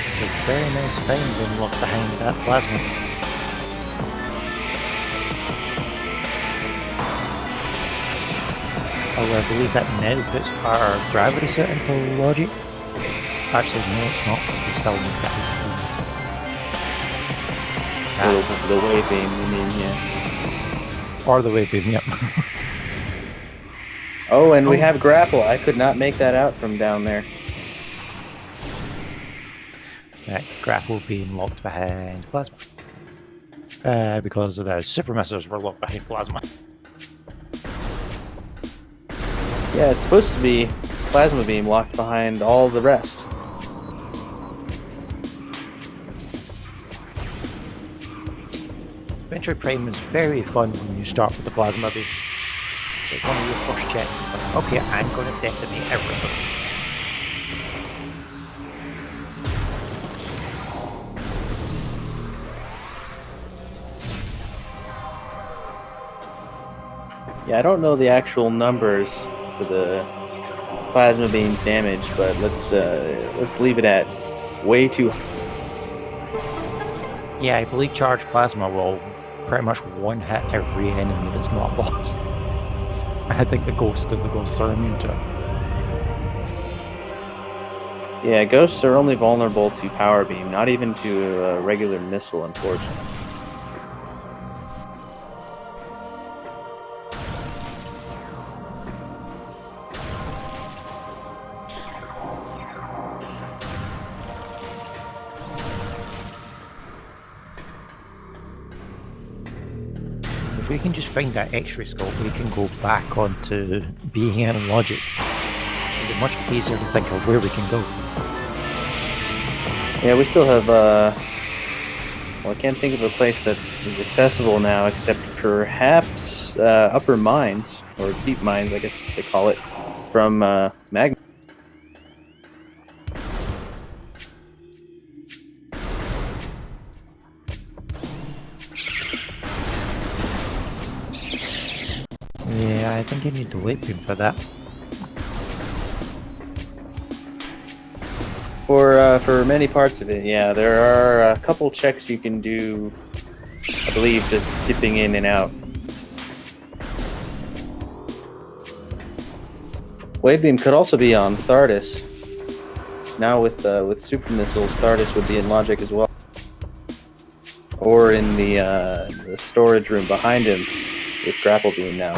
It's a very nice find being locked behind that plasma. Although I believe that now puts our gravity set into logic. Actually, no, it's not. We still need that ice beam. The wave beam, you mean, yeah. Or the wave beam, yep. Oh, and we have grapple. I could not make that out from down there. Right, grapple beam locked behind plasma. Because the super missiles were locked behind plasma. Yeah, it's supposed to be plasma beam locked behind all the rest. Metroid Prime is very fun when you start with the plasma beam. It's like one of your first checks. It's like, okay, I'm going to decimate everything. Yeah, I don't know the actual numbers for the plasma beam's damage, but let's leave it at way too. Yeah, I believe charged plasma will pretty much one-hit every enemy that's not a boss. And I think the ghosts, because the ghosts are immune to it. Yeah, ghosts are only vulnerable to power beam, not even to a regular missile, unfortunately. If we can just find that X-ray scope, we can go back onto being in logic. It'll be much easier to think of where we can go. Yeah, we still have, well, I can't think of a place that is accessible now, except perhaps upper mines, or deep mines, I guess they call it, from magma. Yeah, I think you need the weight beam for that. For many parts of it, yeah, there are a couple checks you can do, I believe, just dipping in and out. Wave beam could also be on Thardis. Now with super missiles, Thardis would be in logic as well, or in the storage room behind him with grapple beam now.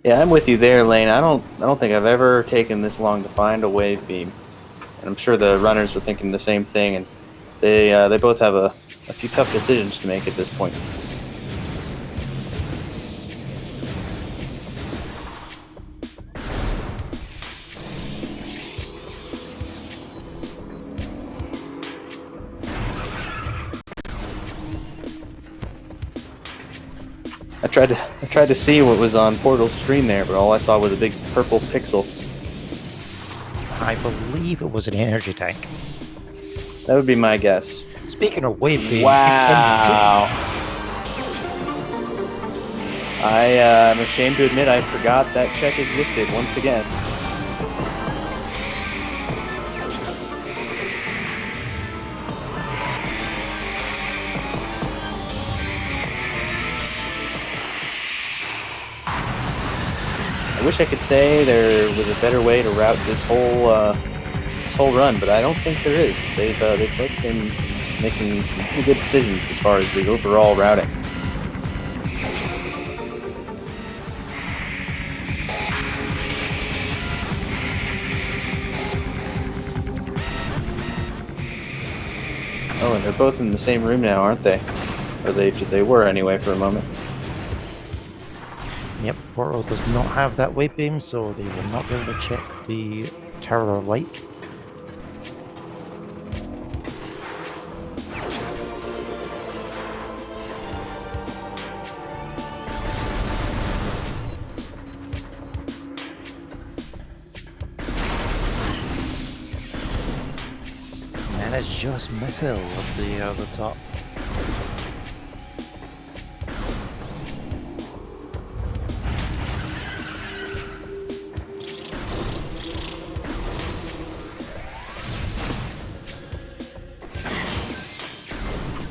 Yeah, I'm with you there, Lane. I don't think I've ever taken this long to find a wave beam, and I'm sure the runners are thinking the same thing. And they both have a few tough decisions to make at this point. I tried to see what was on Portal's screen there, but all I saw was a big purple pixel. I believe it was an energy tank. That would be my guess. Speaking of wave beam, Wow. I'm ashamed to admit I forgot that check existed once again. I wish I could say there was a better way to route this whole run, but I don't think there is. They've both been making some pretty good decisions as far as the overall routing. Oh, and they're both in the same room now, aren't they? Or they were anyway for a moment. Yep, Portal does not have that wave beam, so they will not be able to check the Tower of Light. And it's just missile of the top.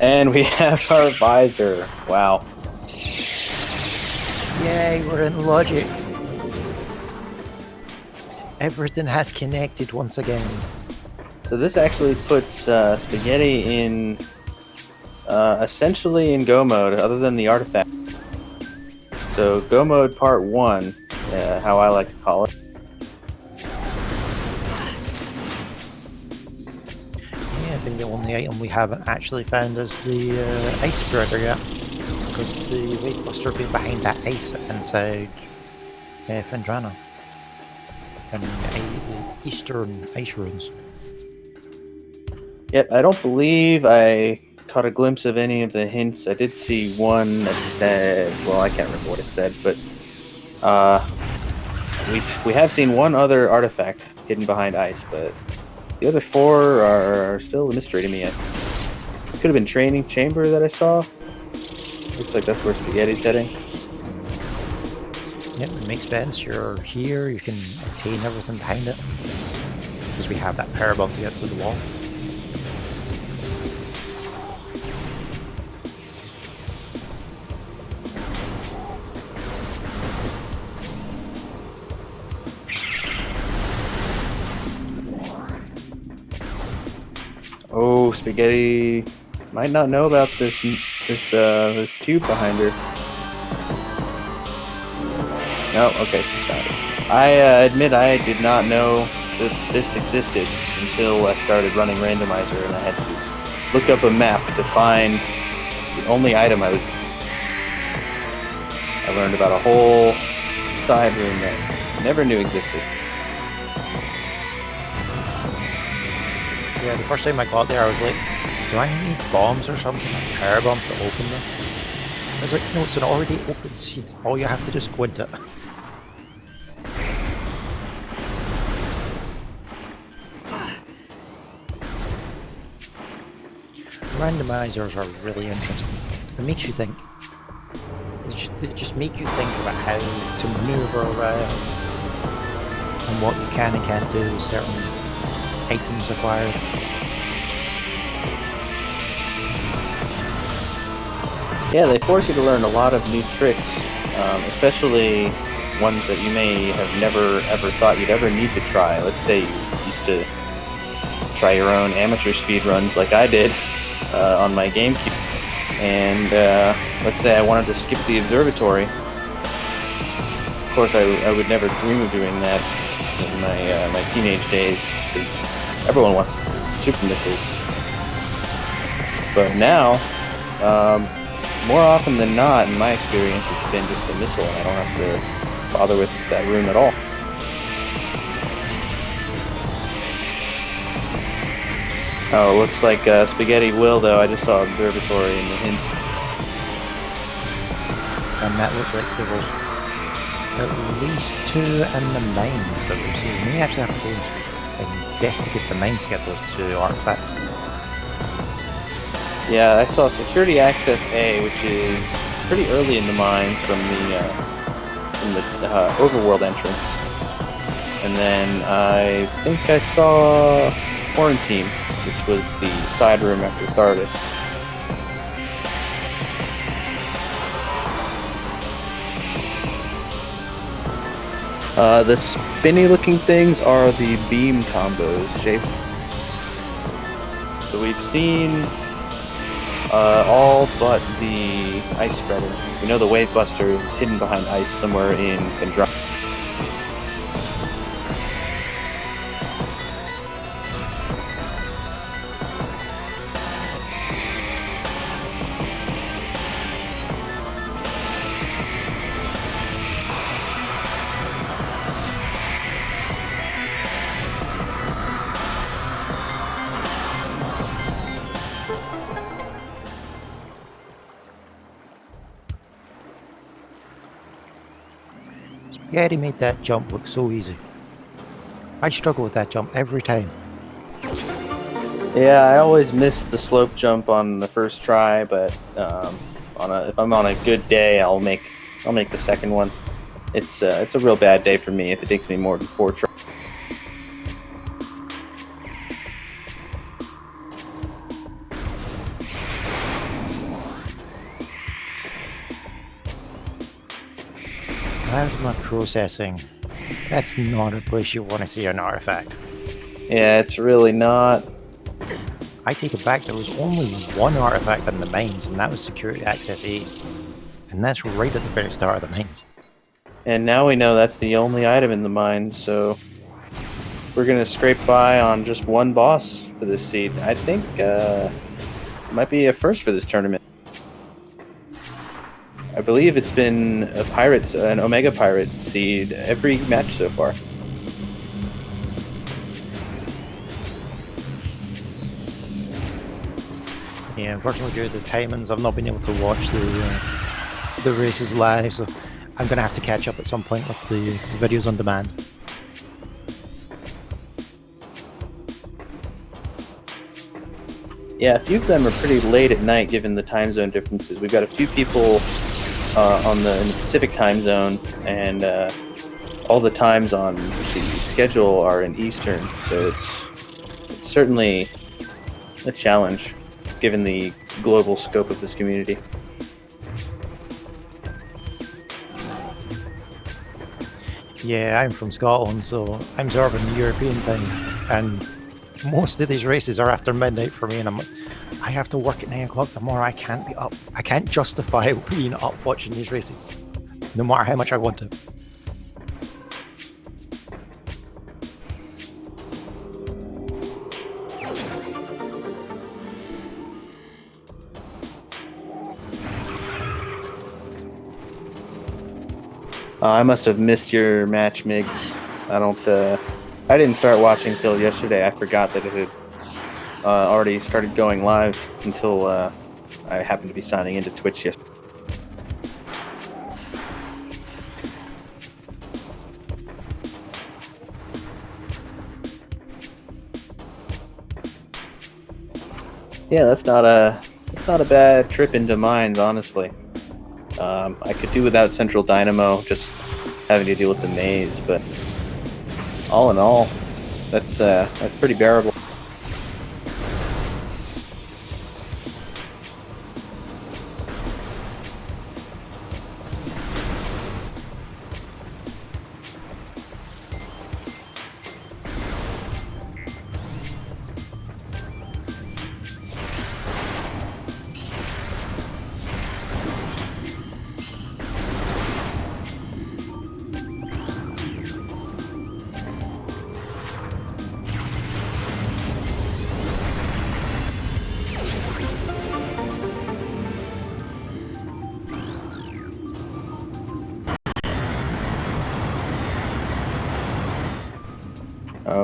And we have our visor. Wow. Yay, we're in logic. Everything has connected once again. So this actually puts Spaghetti in essentially in Go mode, other than the artifact. So Go mode part 1, how I like to call it. I think the only item we haven't actually found is the ice spreader yet, because the weight buster will be behind that ice inside Fendrana and the eastern ice ruins. Yep, I don't believe I caught a glimpse of any of the hints. I did see one that said, well, I can't remember what it said, but uh, we have seen one other artifact hidden behind ice, but the other four are still a mystery to me. It could have been training chamber that I saw. Looks like that's where Spaghetti's heading. Yep, it makes sense. You're here, you can obtain everything behind it. Because we have that power bump to get through the wall. Oh, Spaghetti might not know about this tube behind her. No, okay, she's found it. I admit I did not know that this existed until I started running Randomizer, and I had to look up a map to find the only item I learned about a whole side room that I never knew existed. Yeah, the first time I got there, I was like, do I need bombs or something, like power bombs to open this? I was like, no, it's an already open seed. All you have to do is go into it. Randomizers are really interesting. It makes you think. They just make you think about how to maneuver around and what you can and can't do with certain items acquired. Yeah, they force you to learn a lot of new tricks, especially ones that you may have never ever thought you'd ever need to try. Let's say you used to try your own amateur speedruns like I did on my GameCube, and let's say I wanted to skip the observatory. Of course, I would never dream of doing that in my teenage days, because everyone wants super missiles. But now, more often than not, in my experience, it's been just a missile, and I don't have to bother with that room at all. Oh, it looks like Spaghetti will, though. I just saw observatory in the hints. And that looked like there was at least 2 in the mines that we've seen. We may actually have to go and investigate the mines to get those 2 artifacts. Yeah, I saw Security Access A, which is pretty early in the mines from the overworld entrance. And then I think I saw Quarantine, which was the side room after Thardis. The spinny-looking things are the beam combos, Shape. So we've seen all but the ice spreader. We know the wave buster is hidden behind ice somewhere in Kendra. Spaghetti made that jump look so easy. I struggle with that jump every time. Yeah, I always miss the slope jump on the first try, but if I'm on a good day, I'll make the second one. It's a real bad day for me if it takes me more than 4 tries. Plasma processing. That's not a place you want to see an artifact. Yeah, it's really not. I take it back, there was only one artifact in the mines, and that was Security Access A. And that's right at the very start of the mines. And now we know that's the only item in the mine, so we're going to scrape by on just one boss for this seed. I think it might be a first for this tournament. I believe it's been an Omega Pirate seed every match so far. Yeah, unfortunately, due to the timings, I've not been able to watch the races live, so I'm gonna have to catch up at some point with the videos on demand. Yeah, a few of them are pretty late at night given the time zone differences. We've got a few people in the Pacific time zone, and all the times on the schedule are in Eastern, so it's certainly a challenge given the global scope of this community. Yeah, I'm from Scotland, so I'm observing the European time, and most of these races are after midnight for me, and I have to work at 9 o'clock tomorrow. I can't be up. I can't justify being up watching these races, no matter how much I want to. I must have missed your match, Migs. I didn't start watching till yesterday. I forgot that it had already started going live until I happened to be signing into Twitch yesterday. Yeah, that's not a bad trip into mines, honestly. I could do without Central Dynamo, just having to deal with the maze, but all in all, that's pretty bearable.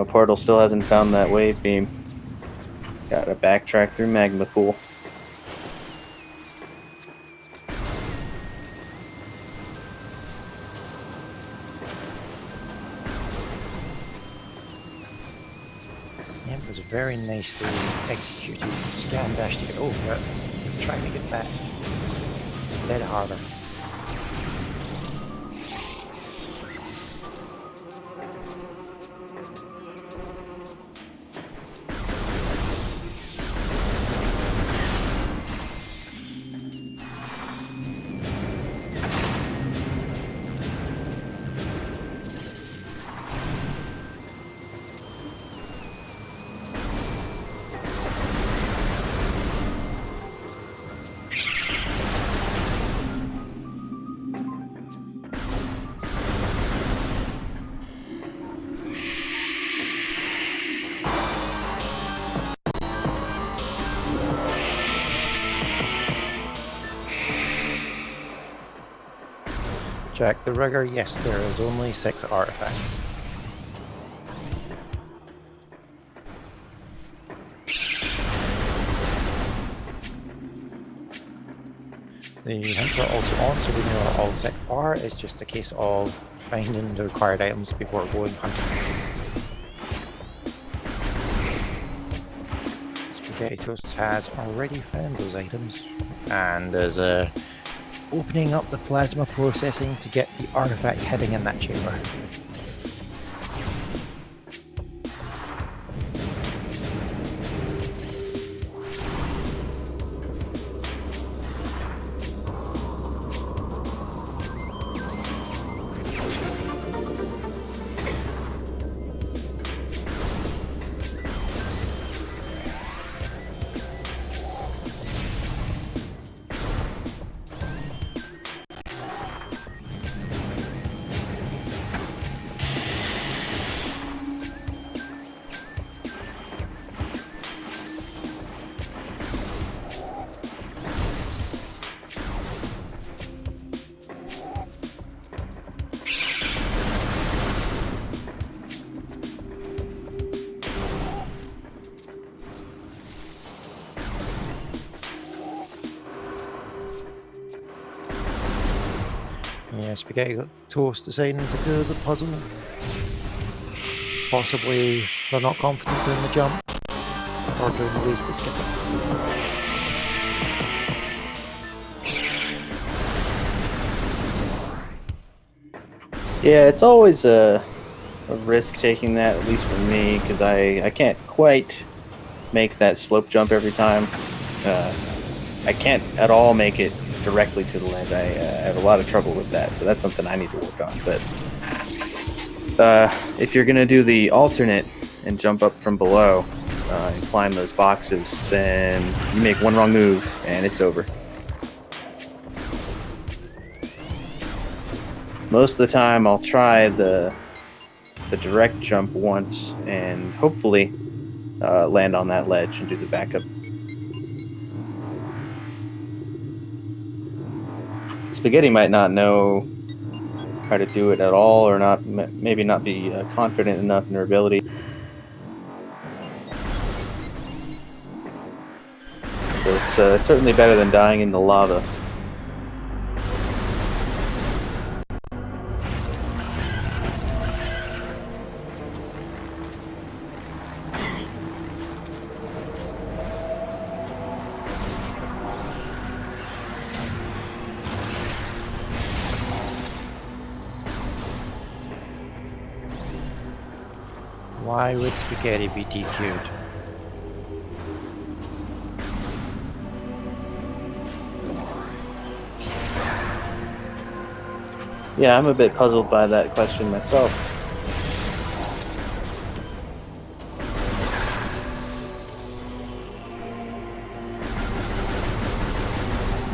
Portal still hasn't found that wave beam. Gotta backtrack through Magma Pool. Yeah, it was very nicely executed. Scan dash to get over it. Trying to get back. A bit harder. Check the rigger. Yes, there is only 6 artifacts. The hints are also on, so we know where all 6 are. It's just a case of finding the required items before going hunting. Spaghetti Toast has already found those items, and there's a opening up the plasma processing to get the artifact hiding in that chamber. Spaghetti Toast deciding to do the puzzle. Possibly they're not confident doing the jump, or doing the ways to skip it. Yeah, it's always a risk taking that, at least for me, because I can't quite make that slope jump every time. I can't at all make it directly to the ledge. I have a lot of trouble with that, so that's something I need to work on. But if you're gonna do the alternate and jump up from below and climb those boxes, then you make one wrong move and it's over. Most of the time, I'll try the direct jump once and hopefully land on that ledge and do the backup. Spaghetti might not know how to do it at all, or not, maybe not be confident enough in her ability. So it's certainly better than dying in the lava. Why would Spaghetti be DQ'd? Yeah, I'm a bit puzzled by that question myself.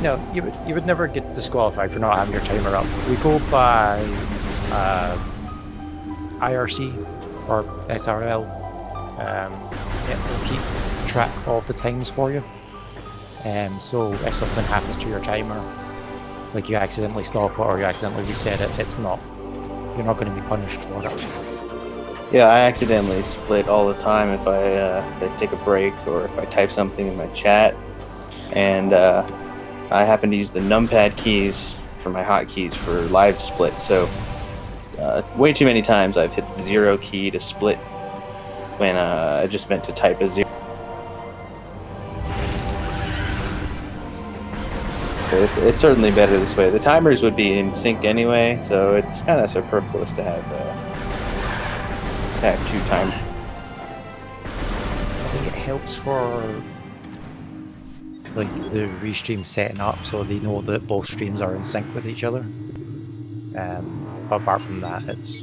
No, you would never get disqualified for not having your timer up. We go by IRC or SRL. It'll keep track of the times for you. So if something happens to your timer, like you accidentally stop it or you accidentally reset it, you're not going to be punished for it. Yeah, I accidentally split all the time if I take a break or if I type something in my chat, and I happen to use the numpad keys for my hotkeys for live split. So way too many times I've hit the 0 key to split when I just meant to type a 0. So it's certainly better this way. The timers would be in sync anyway, so it's kind of superfluous to have 2 timers. I think it helps for like the restream setting up so they know that both streams are in sync with each other. But apart from that, it's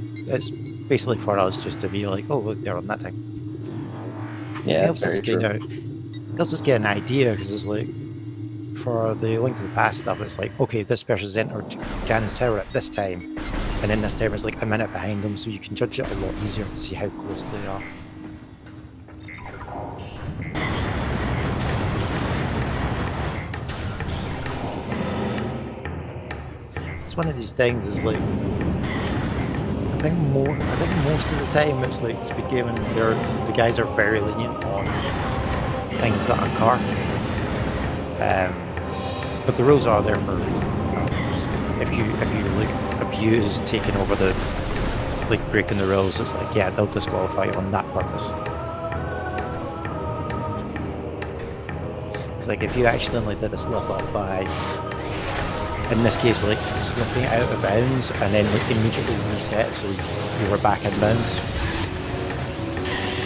basically for us just to be like, oh look, they're on that time. Yeah, it helps that's us very true. helps us get an idea, because it's like for the Link to the Past stuff, it's like, okay, this person's entered Ganon's Tower at this time, and then this timer is like a minute behind them, so you can judge it a lot easier to see how close they are. It's one of these things, is like, I think most of the time it's like SpeedGaming, the guys are very lenient on things that are car. But the rules are there for a reason. If you like abuse taking over the, like breaking the rules, it's like, yeah, they'll disqualify you on that purpose. It's like if you accidentally did a slip up by, in this case, like slipping out of bounds and then like immediately reset, so you were back in bounds,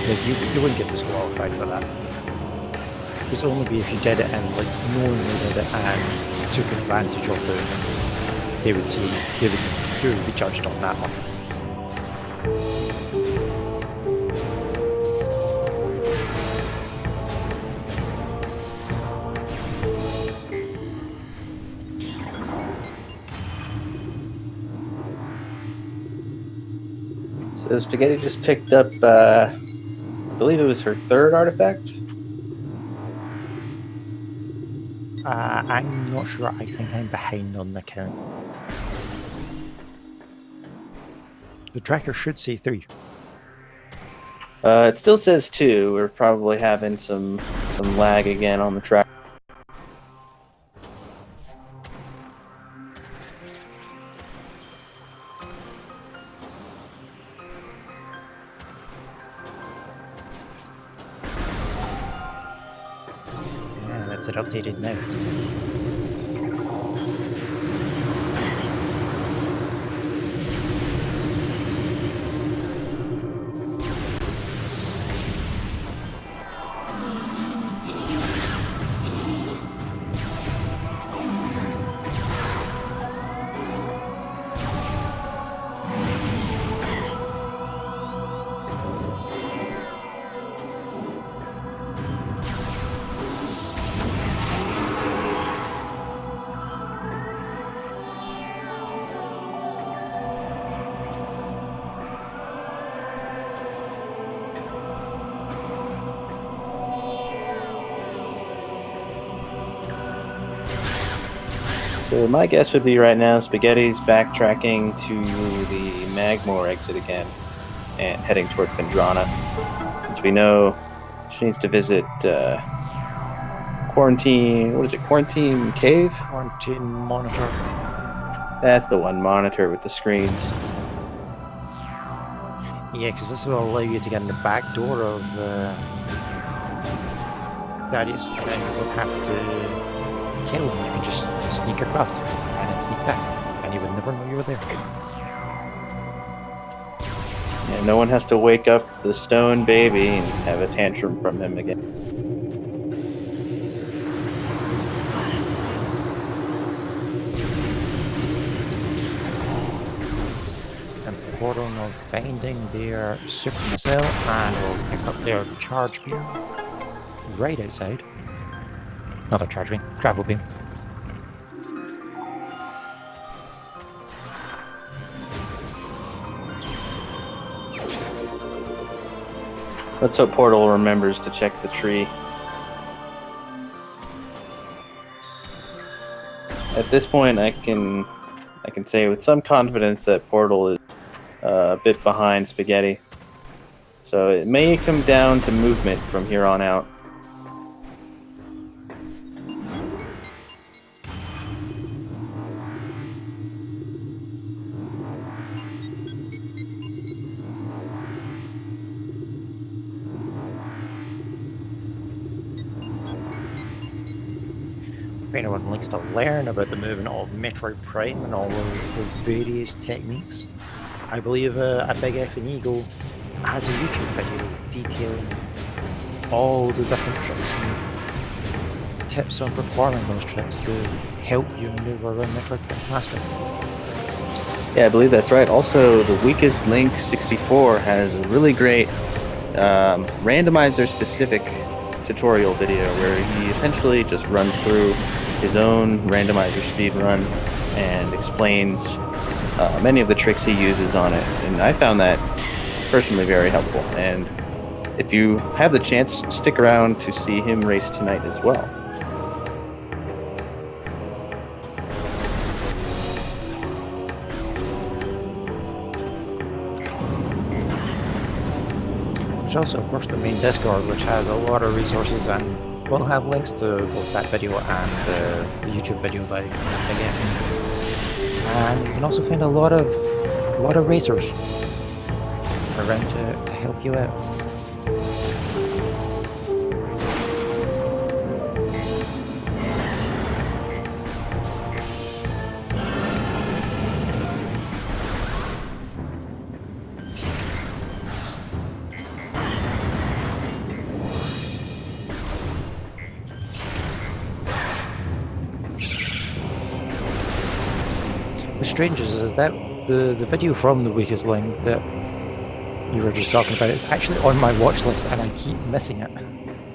like you wouldn't get disqualified for that. It's only be if you did it and like knowingly did it and took advantage of the, you would be judged on that one. So Spaghetti just picked up, I believe it was her 3rd artifact. I'm not sure. I think I'm behind on the count. The tracker should say 3. It still says 2. We're probably having some lag again on the track. gets it updated now. So my guess would be right now Spaghetti's backtracking to the Magmore exit again and heading toward Vendrana. Since we know she needs to visit Quarantine, what is it, Quarantine Cave? Quarantine Monitor. That's the one, Monitor with the screens. Yeah, because this will allow you to get in the back door of Thaddeus, and then you don't have to kill him. You can just sneak across and then sneak back, and he would never know you were there. Yeah, no one has to wake up the stone baby and have a tantrum from him again. And Portal will finding their super missile and will pick up their charge beam right outside. Not a charge beam, grapple beam. Let's hope Portal remembers to check the tree. At this point, I can say with some confidence that Portal is a bit behind Spaghetti. So it may come down to movement from here on out. If anyone likes to learn about the movement of Metroid Prime and all of the various techniques, I believe a Big F and Eagle has a YouTube video detailing all the different tricks and tips on performing those tricks to help you maneuver around Metroid Prime faster. Yeah, I believe that's right. Also, the Weakest Link 64 has a really great randomizer specific tutorial video where he essentially just runs through his own randomizer speedrun and explains many of the tricks he uses on it. And I found that personally very helpful. And if you have the chance, stick around to see him race tonight as well. There's also, of course, the main Discord, which has a lot of resources and will have links to both that video and the YouTube video by Big F. And you can also find a lot of racers around to help you out. The strangest is that the video from the Weakest Link that you were just talking about is actually on my watch list, and I keep missing it.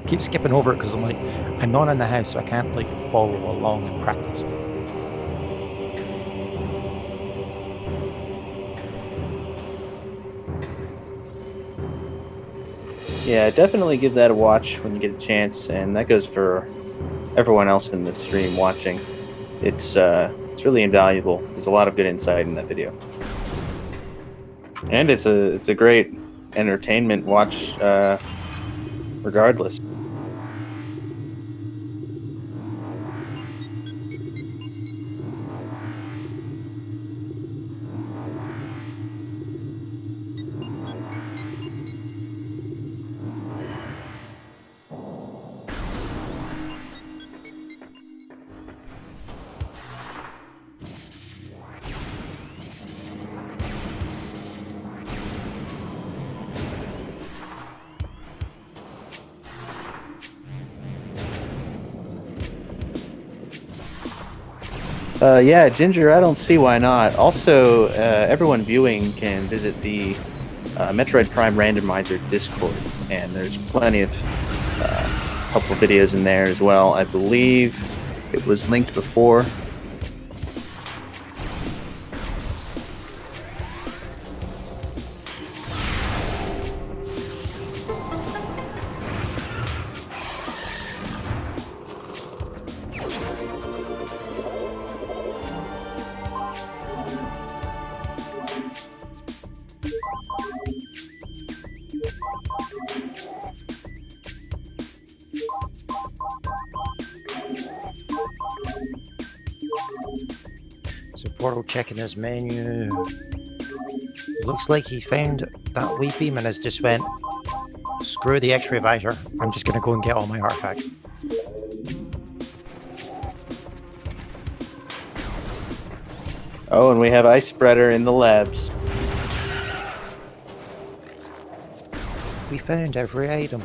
Keep skipping over it because I'm like, I'm not in the house, so I can't like follow along and practice. Yeah, definitely give that a watch when you get a chance, and that goes for everyone else in the stream watching. It's really invaluable. There's a lot of good insight in that video, and it's a great entertainment watch, regardless. Yeah, Ginger, I don't see why not. Also, everyone viewing can visit the Metroid Prime Randomizer Discord, and there's plenty of helpful videos in there as well. I believe it was linked before. So Portal checking his menu. Looks like he found that wee beam and has just went, screw the X-ray visor. I'm just gonna go and get all my artifacts. Oh, and we have Ice Spreader in the labs. We found every item.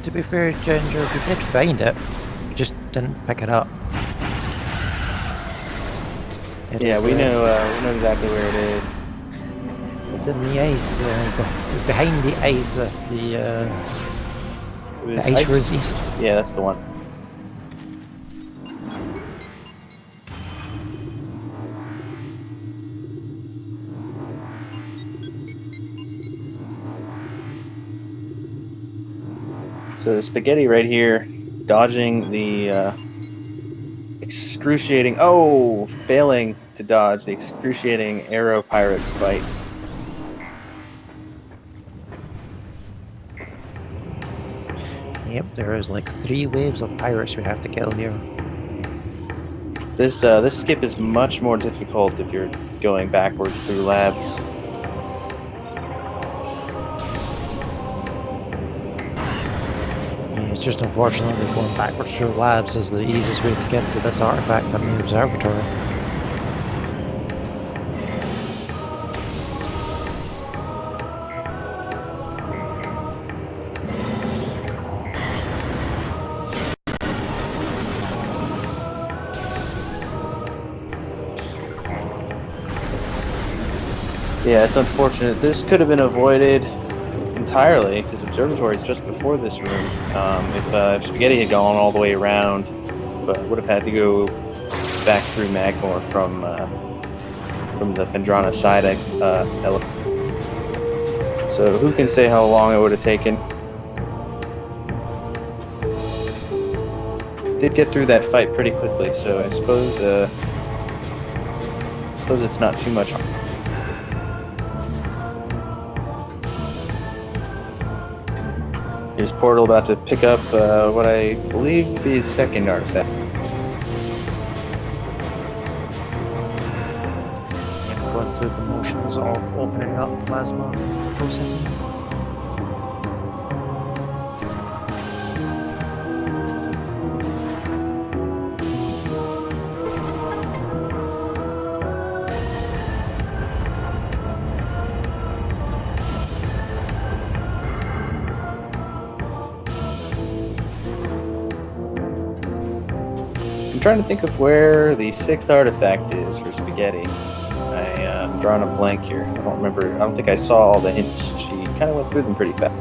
To be fair, Ginger, we did find it. We just didn't pick it up. Yeah, we know exactly where it is. It's in the ice. It's behind the ice. The ice roads east. Yeah, that's the one. So the Spaghetti right here, dodging the excruciating, failing to dodge the excruciating arrow pirate fight. Yep, there is like 3 waves of pirates we have to kill here. This skip is much more difficult if you're going backwards through labs. It's just unfortunately going backwards through labs is the easiest way to get to this artifact in the observatory. Yeah, it's unfortunate. This could have been avoided entirely because observatory is just before this room. If Spaghetti had gone all the way around, but would have had to go back through Magmore from the Fendrana side element. So who can say how long it would have taken? Did get through that fight pretty quickly, so I suppose it's not too much. Here's Portal about to pick up what I believe will be his second artifact. Going through the motions of opening up plasma processing. I'm trying to think of where the 6th artifact is for Spaghetti. I'm drawing a blank here. I don't remember. I don't think I saw all the hints. She kind of went through them pretty fast.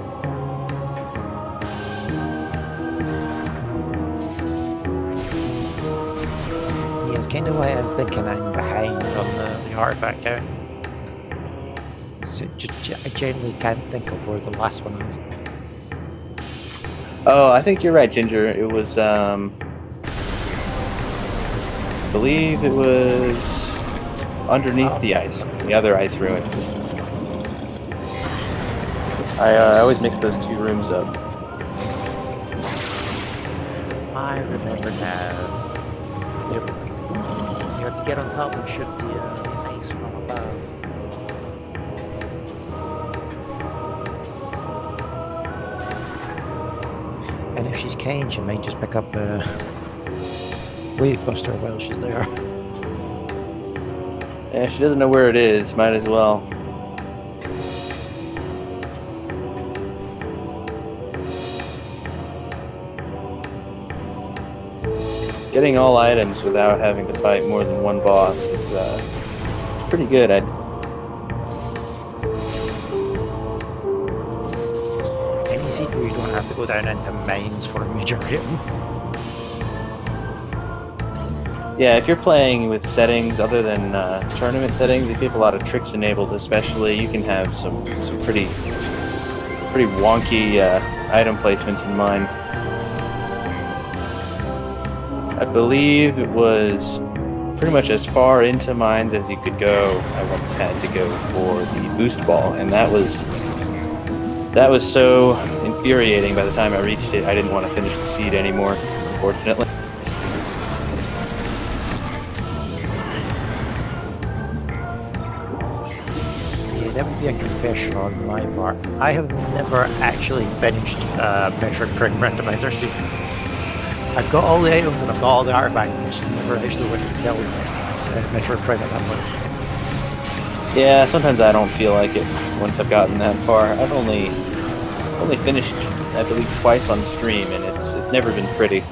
Yeah, it's kind of why I'm thinking I'm behind on the artifact count. So I generally can't think of where the last one is. Oh, I think you're right, Ginger. It was believe it was underneath the ice, the other ice ruin. I always mix those two rooms up. I remember now. Yep. You have to get on top and shoot the ice from above. And if she's keen, she might just pick up a wave buster while she's there. Yeah, she doesn't know where it is. Might as well. Getting all items without having to fight more than one boss is it's pretty good. And you see where you don't have to go down into mines for a major hit. Yeah, if you're playing with settings other than tournament settings, if you have a lot of tricks enabled, especially, you can have some pretty wonky item placements in mines. I believe it was pretty much as far into mines as you could go. I once had to go for the boost ball, and that was so infuriating. By the time I reached it, I didn't want to finish the seed anymore, unfortunately. That would be a confession on my part. I have never actually finished Metroid Prime Randomizer seed. I've got all the items and I've got all the artifacts, and just never actually went and killed Metroid Prime at that point. Yeah, sometimes I don't feel like it once I've gotten that far. I've only finished, I believe, twice on stream, and it's never been pretty.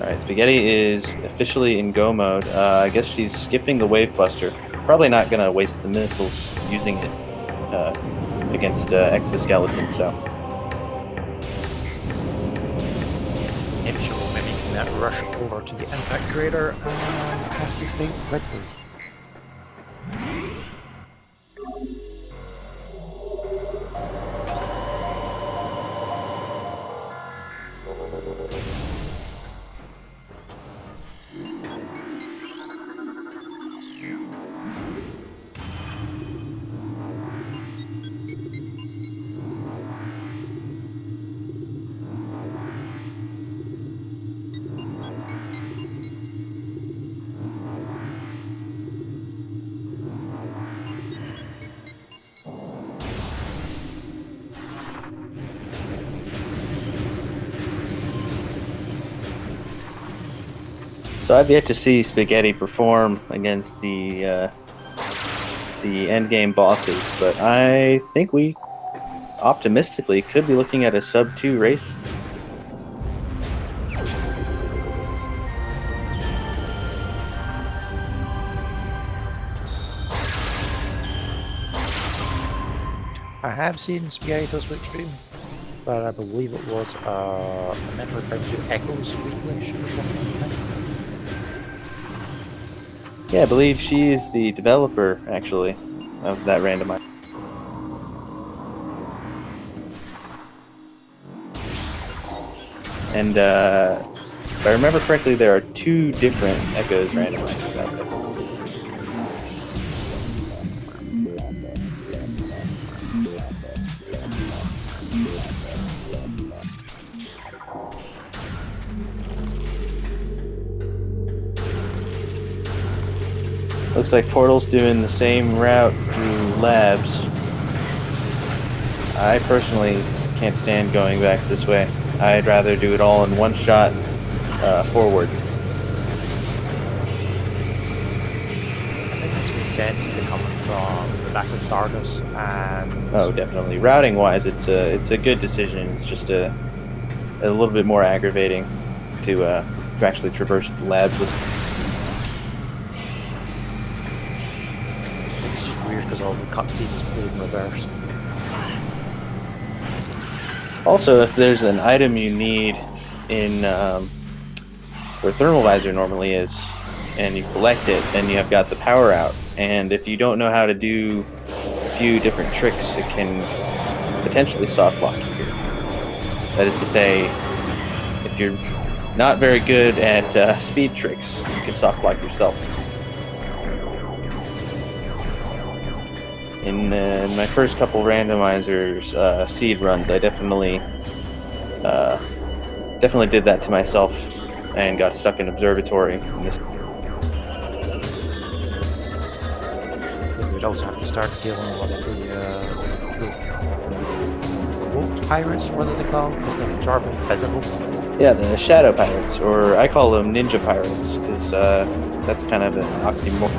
Alright, Spaghetti is officially in go mode. I guess she's skipping the wave buster. Probably not gonna waste the missiles using it against exoskeleton, so. Maybe she will maybe rush over to the impact crater and have to think quickly. So I've yet to see Spaghetti perform against the endgame bosses, but I think we optimistically could be looking at a sub-2 race. I have seen SpaghettiToastBook stream, but I believe it was a Metroid Prime 2 Echoes weekly or something like that. Yeah, I believe she is the developer, actually, of that randomizer. And if I remember correctly, there are 2 different Echoes randomizers out there. Looks like Portal's doing the same route through labs. I personally can't stand going back this way. I'd rather do it all in one shot forwards. I think this makes sense if you're coming from the back of Stardust and... Oh, definitely. Routing-wise, it's a good decision. It's just a little bit more aggravating to actually traverse the labs with. It's just weird because all the cutscenes played in reverse. Also, if there's an item you need in where Thermal Visor normally is, and you collect it, then you have got the power out. And if you don't know how to do a few different tricks, it can potentially soft block you. That is to say, if you're not very good at speed tricks. You can soft block yourself. In my first couple randomizers seed runs, I definitely did that to myself and got stuck in observatory. You would also have to start dealing with the cloaked pirates, what are they called? Because they're sort of invisible. Yeah, the shadow pirates, or I call them ninja pirates, because that's kind of an oxymoron.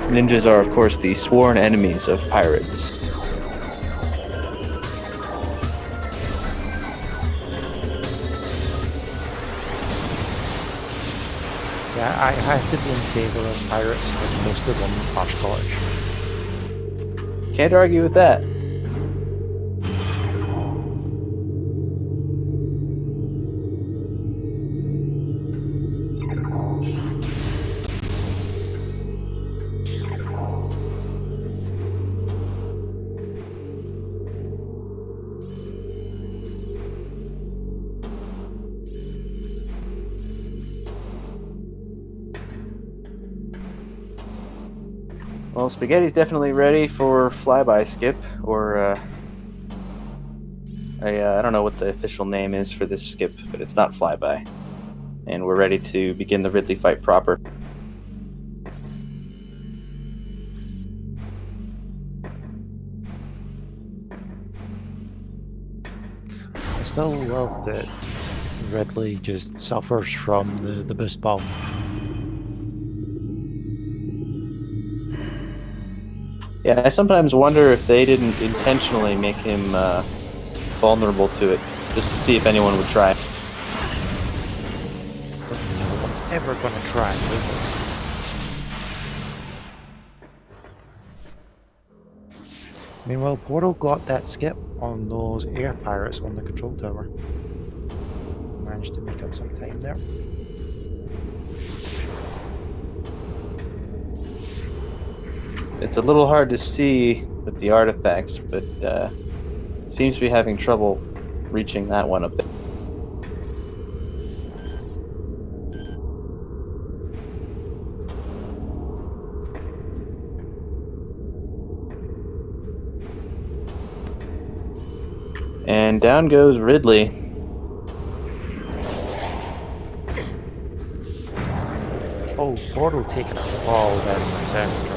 Ninjas are, of course, the sworn enemies of pirates. Yeah, I have to be in favour of pirates because most of them are Scottish. Can't argue with that. Well, Spaghetti's definitely ready for flyby skip, or I don't know what the official name is for this skip, but it's not flyby. And we're ready to begin the Ridley fight proper. I still love that Ridley just suffers from the boost ball. Yeah, I sometimes wonder if they didn't intentionally make him vulnerable to it, just to see if anyone would try. So no one's ever going to try this. Meanwhile, Portal got that skip on those air pirates on the control tower. Managed to make up some time there. It's a little hard to see with the artifacts, but seems to be having trouble reaching that one up there. And down goes Ridley. Oh, Portal taking a fall down the center.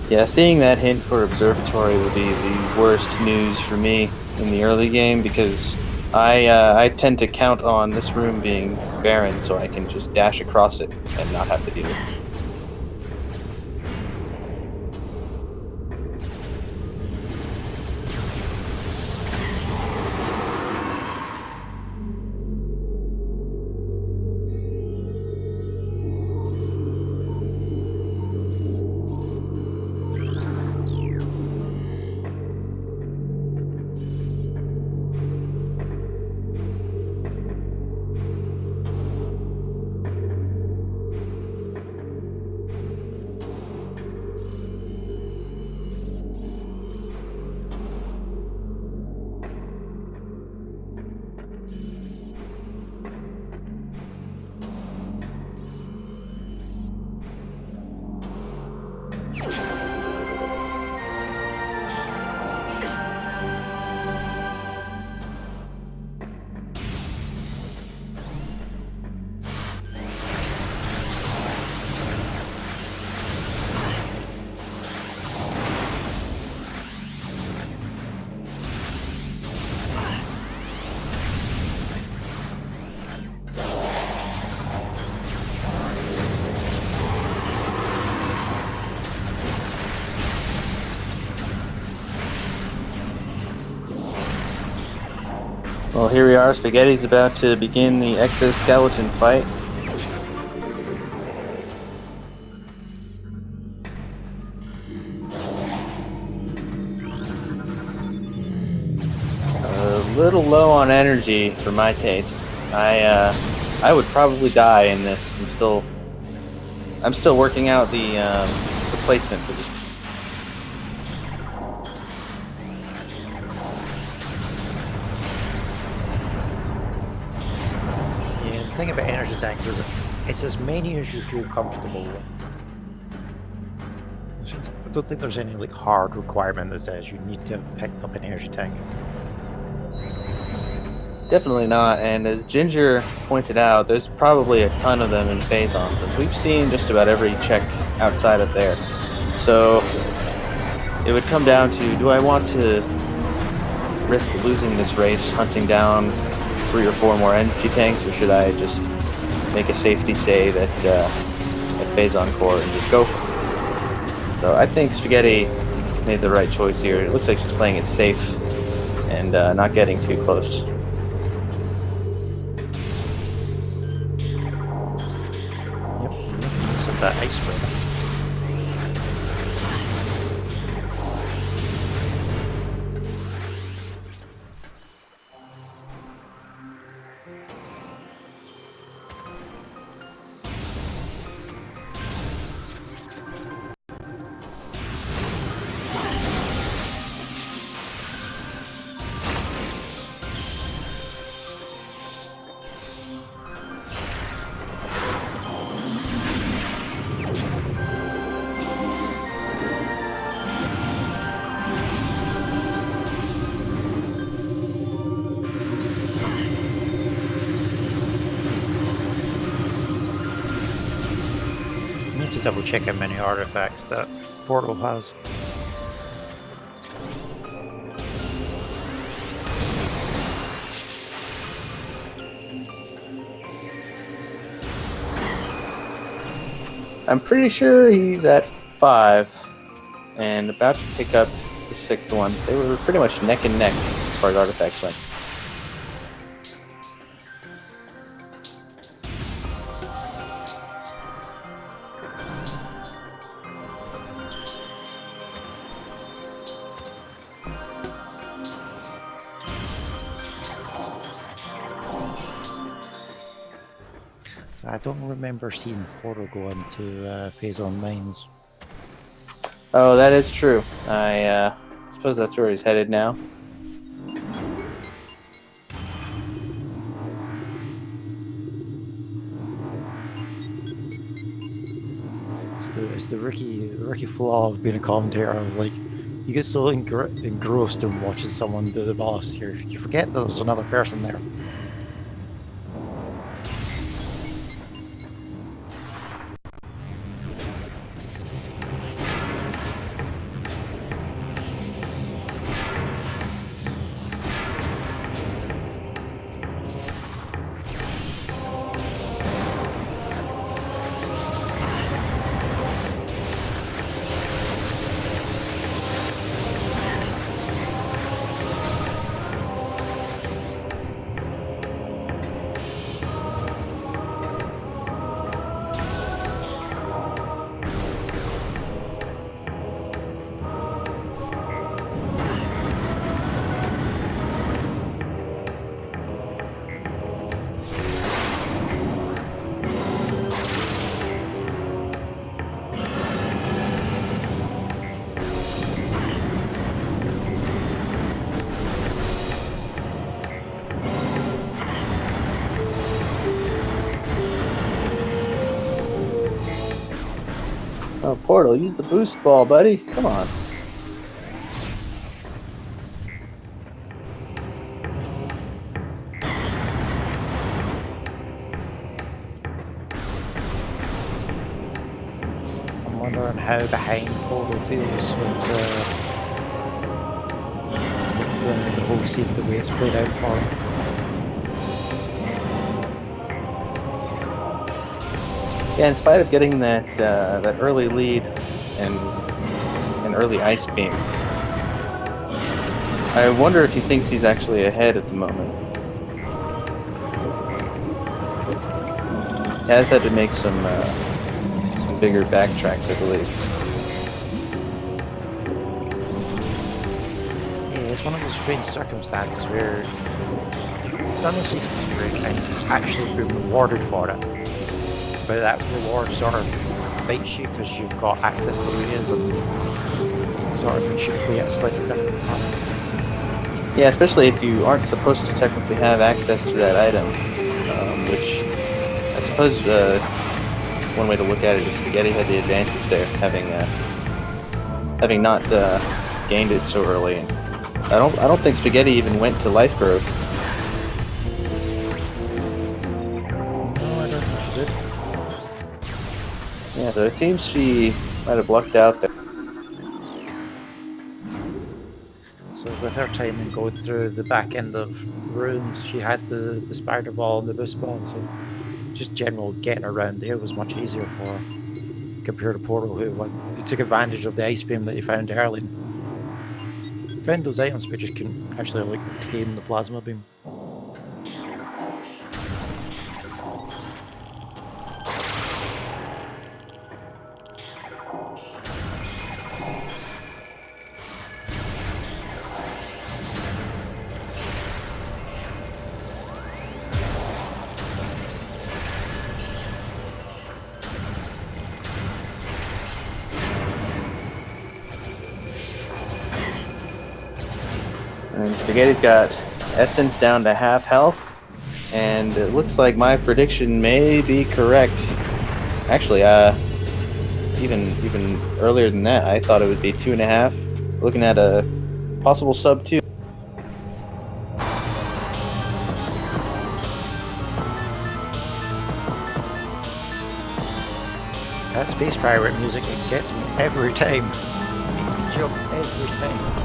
Yeah, seeing that hint for Observatory would be the worst news for me in the early game, because I tend to count on this room being barren so I can just dash across it and not have to deal with it. Well, here we are. Spaghetti's about to begin the exoskeleton fight. little low on energy for my taste. I would probably die in this. I'm still working out the placement for this. Yeah, the thing about energy tanks is it's as many as you feel comfortable with. I don't think there's any like hard requirement that says you need to have picked up an energy tank. Definitely not, and as Ginger pointed out, there's probably a ton of them in Phazon, because we've seen just about every check outside of there. So it would come down to, do I want to risk losing this race hunting down 3 or 4 more energy tanks, or should I just make a safety save at Phazon Core and just go for it? So I think Spaghetti made the right choice here. It looks like she's playing it safe and not getting too close. That ice spray. To double check how many artifacts that portal has. I'm pretty sure he's at 5 and about to pick up the 6th one. They were pretty much neck and neck as far as artifacts went. I don't remember seeing Portal go into Phazon Mines. Oh, that is true. I suppose that's where he's headed now. It's the rookie flaw of being a commentator. I was like, you get so engrossed in watching someone do the boss, you forget there's another person there. Oh, Portal, use the boost ball, buddy. Come on. I'm wondering how behind Portal feels with the whole scene, the way it's played out for him. Yeah, in spite of getting that early lead and an early ice beam, I wonder if he thinks he's actually ahead at the moment. He has had to make some bigger backtracks, I believe. Yeah, it's one of those strange circumstances where you've done a sequence break and you've actually been rewarded for it, but that reward sort of bites you because you've got access to areas and sort of makes you play it a slightly different path. Yeah, especially if you aren't supposed to technically have access to that item, which I suppose one way to look at it is Spaghetti had the advantage there, having not gained it so early. And I don't think Spaghetti even went to life growth. No, I don't think she did. Yeah, so it seems she might have lucked out there. So with her timing going through the back end of runes, she had the spider ball and the boost ball, so just general getting around there was much easier for her compared to Portal, who took advantage of the ice beam that he found early and found those items but just couldn't actually like tame the plasma beam. And Spaghetti's got Essence down to half health, and it looks like my prediction may be correct. Actually, even earlier than that, I thought it would be 2.5. Looking at a possible sub 2. That space pirate music, it gets me every time. It makes me jump every time.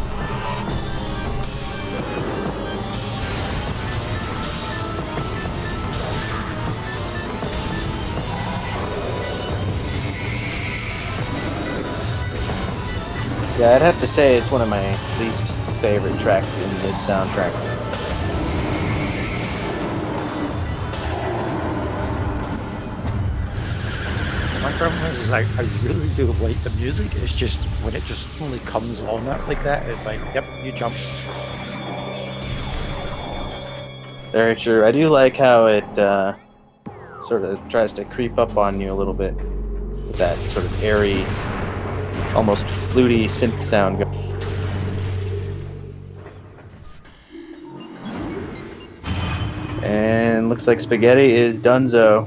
Yeah, I'd have to say it's one of my least favorite tracks in this soundtrack. My problem is I really do like the music. It's just when it just suddenly comes on it like that, it's like, yep, you jump. Very true. I do like how it sort of tries to creep up on you a little bit with that sort of airy, almost fluty synth sound. And looks like Spaghetti is donezo.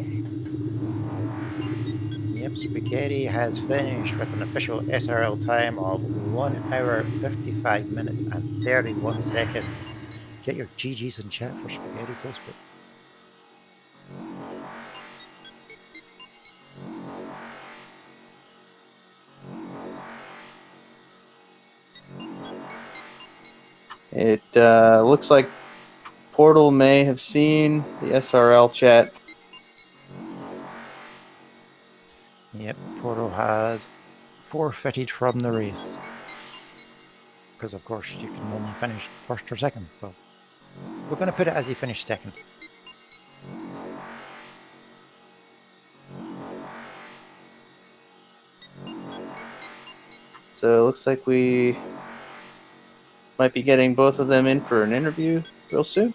Yep, Spaghetti has finished with an official SRL time of 1 hour, 55 minutes, and 31 seconds. Get your GGs in chat for Spaghetti Toastbook. It looks like Portal may have seen the SRL chat. Yep, Portal has forfeited from the race. Because, of course, you can only finish first or second, so we're going to put it as he finished second. So it looks like we might be getting both of them in for an interview real soon.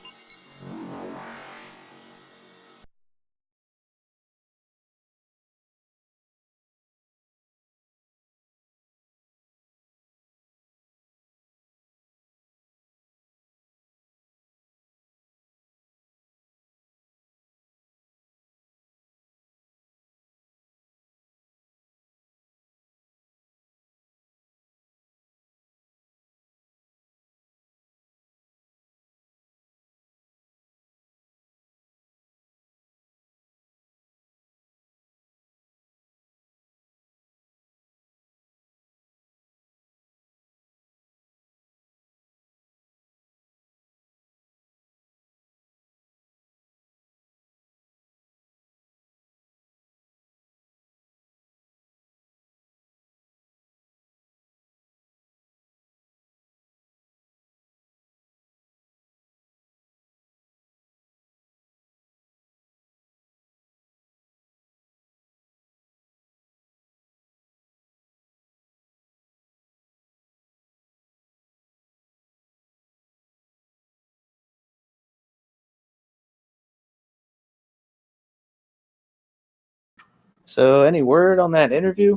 So, any word on that interview?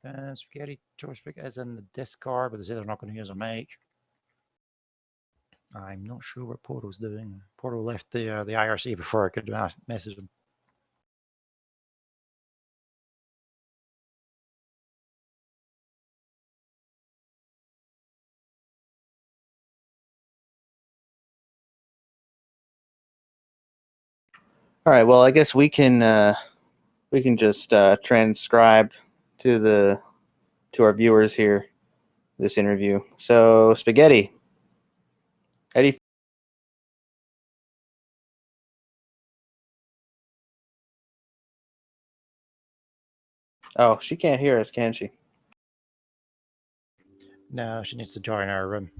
SpaghettiToastBook is in the Discord, but they say they're not going to use a mic. I'm not sure what Portal's doing. Portal left the IRC before I could message him. All right. Well, I guess we can just transcribe to our viewers here this interview. So, Spaghetti, how do you? Oh, she can't hear us, can she? No, she needs to join our room.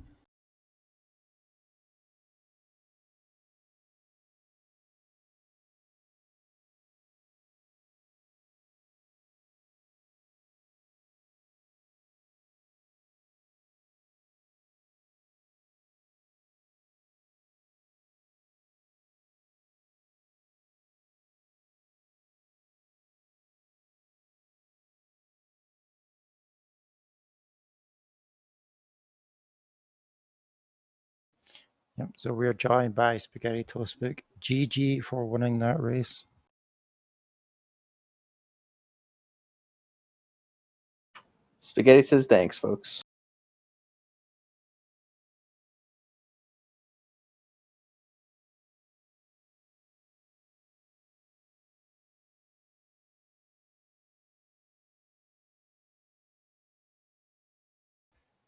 Yep, so we're joined by SpaghettiToastBook. GG for winning that race. Spaghetti says thanks, folks.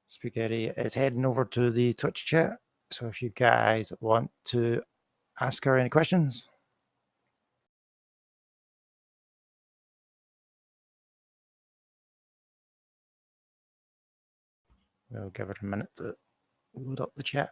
Spaghetti is heading over to the Twitch chat. So if you guys want to ask her any questions, we'll give her a minute to load up the chat.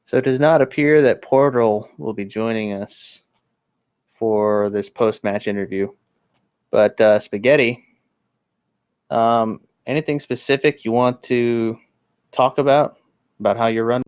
So it does not appear that Portal will be joining us for this post-match interview. But Spaghetti, anything specific you want to talk about how your run?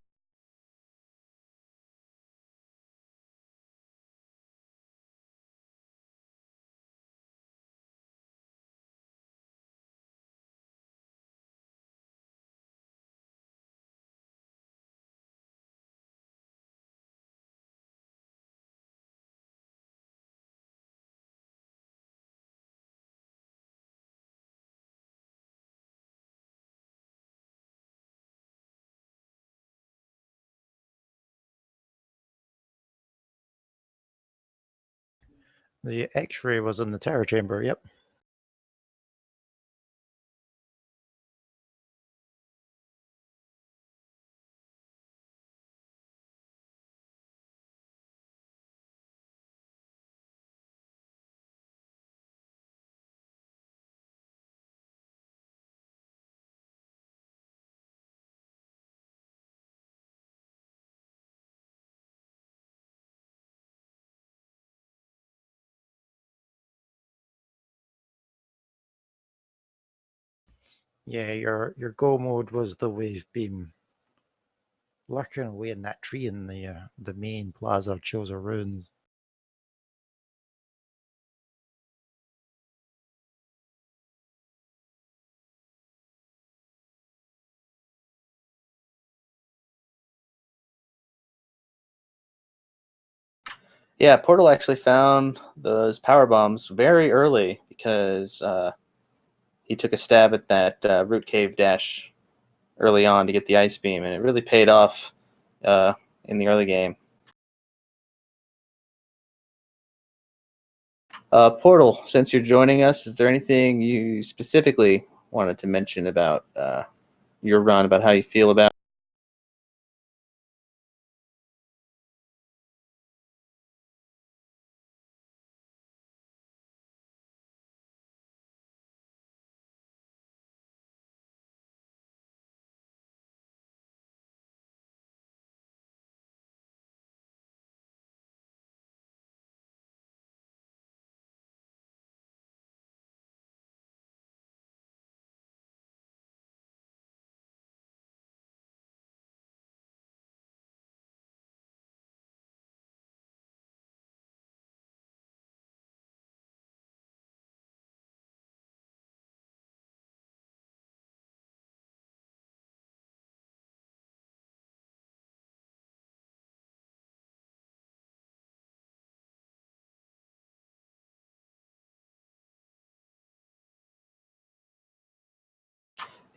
The X-ray was in the terror chamber, yep. Yeah, your go mode was the wave beam lurking away in that tree in the main plaza of Choser Ruins. Yeah, Portal actually found those power bombs very early because he took a stab at that root cave dash early on to get the ice beam, and it really paid off in the early game. Portal, since you're joining us, is there anything you specifically wanted to mention about your run, about how you feel about it?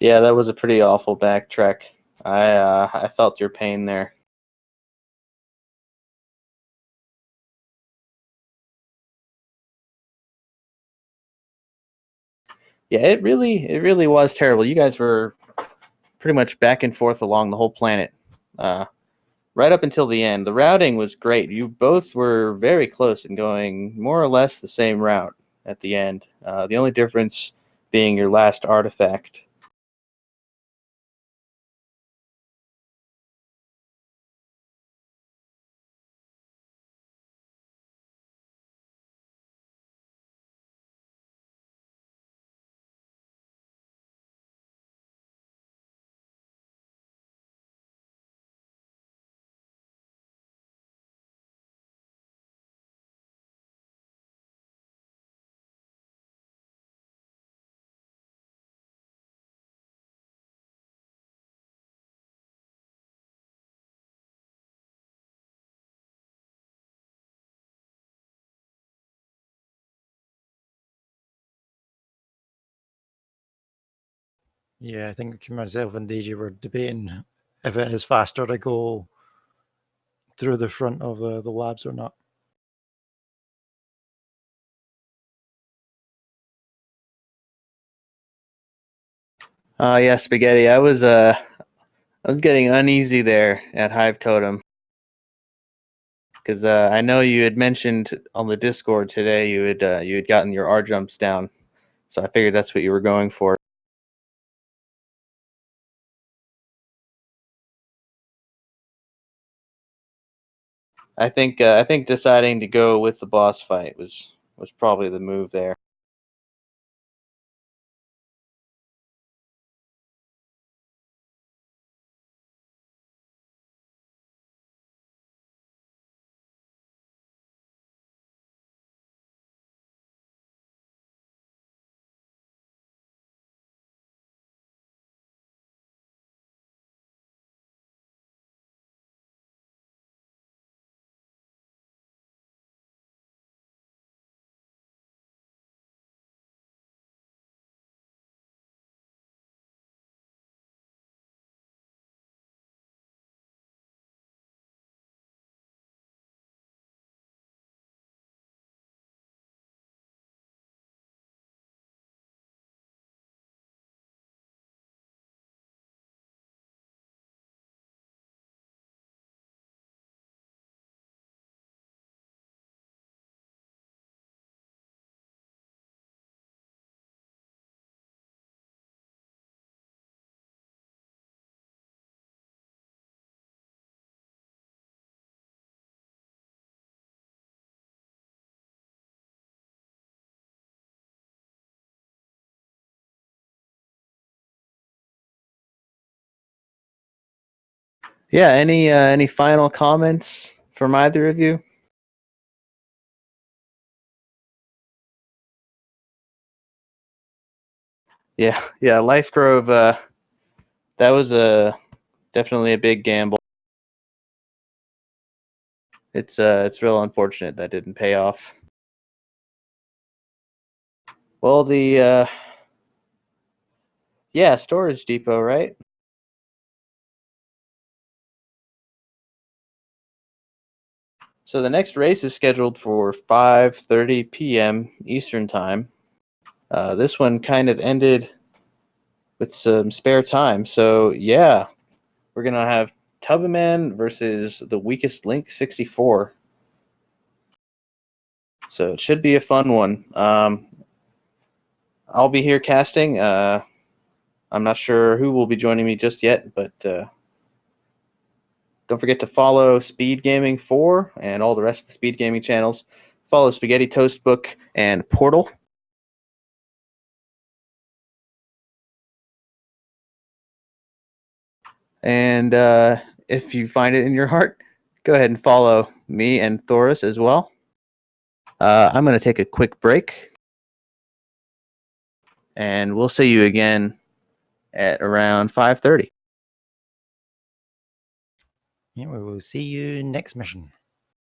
Yeah, that was a pretty awful backtrack. I felt your pain there. Yeah, it really was terrible. You guys were pretty much back and forth along the whole planet, right up until the end. The routing was great. You both were very close and going more or less the same route at the end. The only difference being your last artifact. Yeah, I think myself and DJ were debating if it is faster to go through the front of the labs or not. Yeah, Spaghetti. I was getting uneasy there at Hive Totem because I know you had mentioned on the Discord today you had gotten your R jumps down, so I figured that's what you were going for. I think deciding to go with the boss fight was probably the move there. Yeah, any final comments from either of you? Yeah, yeah, Life Grove. That was definitely a big gamble. It's real unfortunate that didn't pay off. Well, the yeah, storage depot, right? So the next race is scheduled for 5:30 p.m. Eastern Time. This one kind of ended with some spare time. So yeah, we're going to have Tubman versus the Weakest Link 64. So it should be a fun one. I'll be here casting. I'm not sure who will be joining me just yet, but don't forget to follow SpeedGaming 4 and all the rest of the SpeedGaming channels. Follow SpaghettiToastBook and pQrtal. And if you find it in your heart, go ahead and follow me and Thoris as well. I'm going to take a quick break. And we'll see you again at around 5:30. Yeah, we will see you next mission.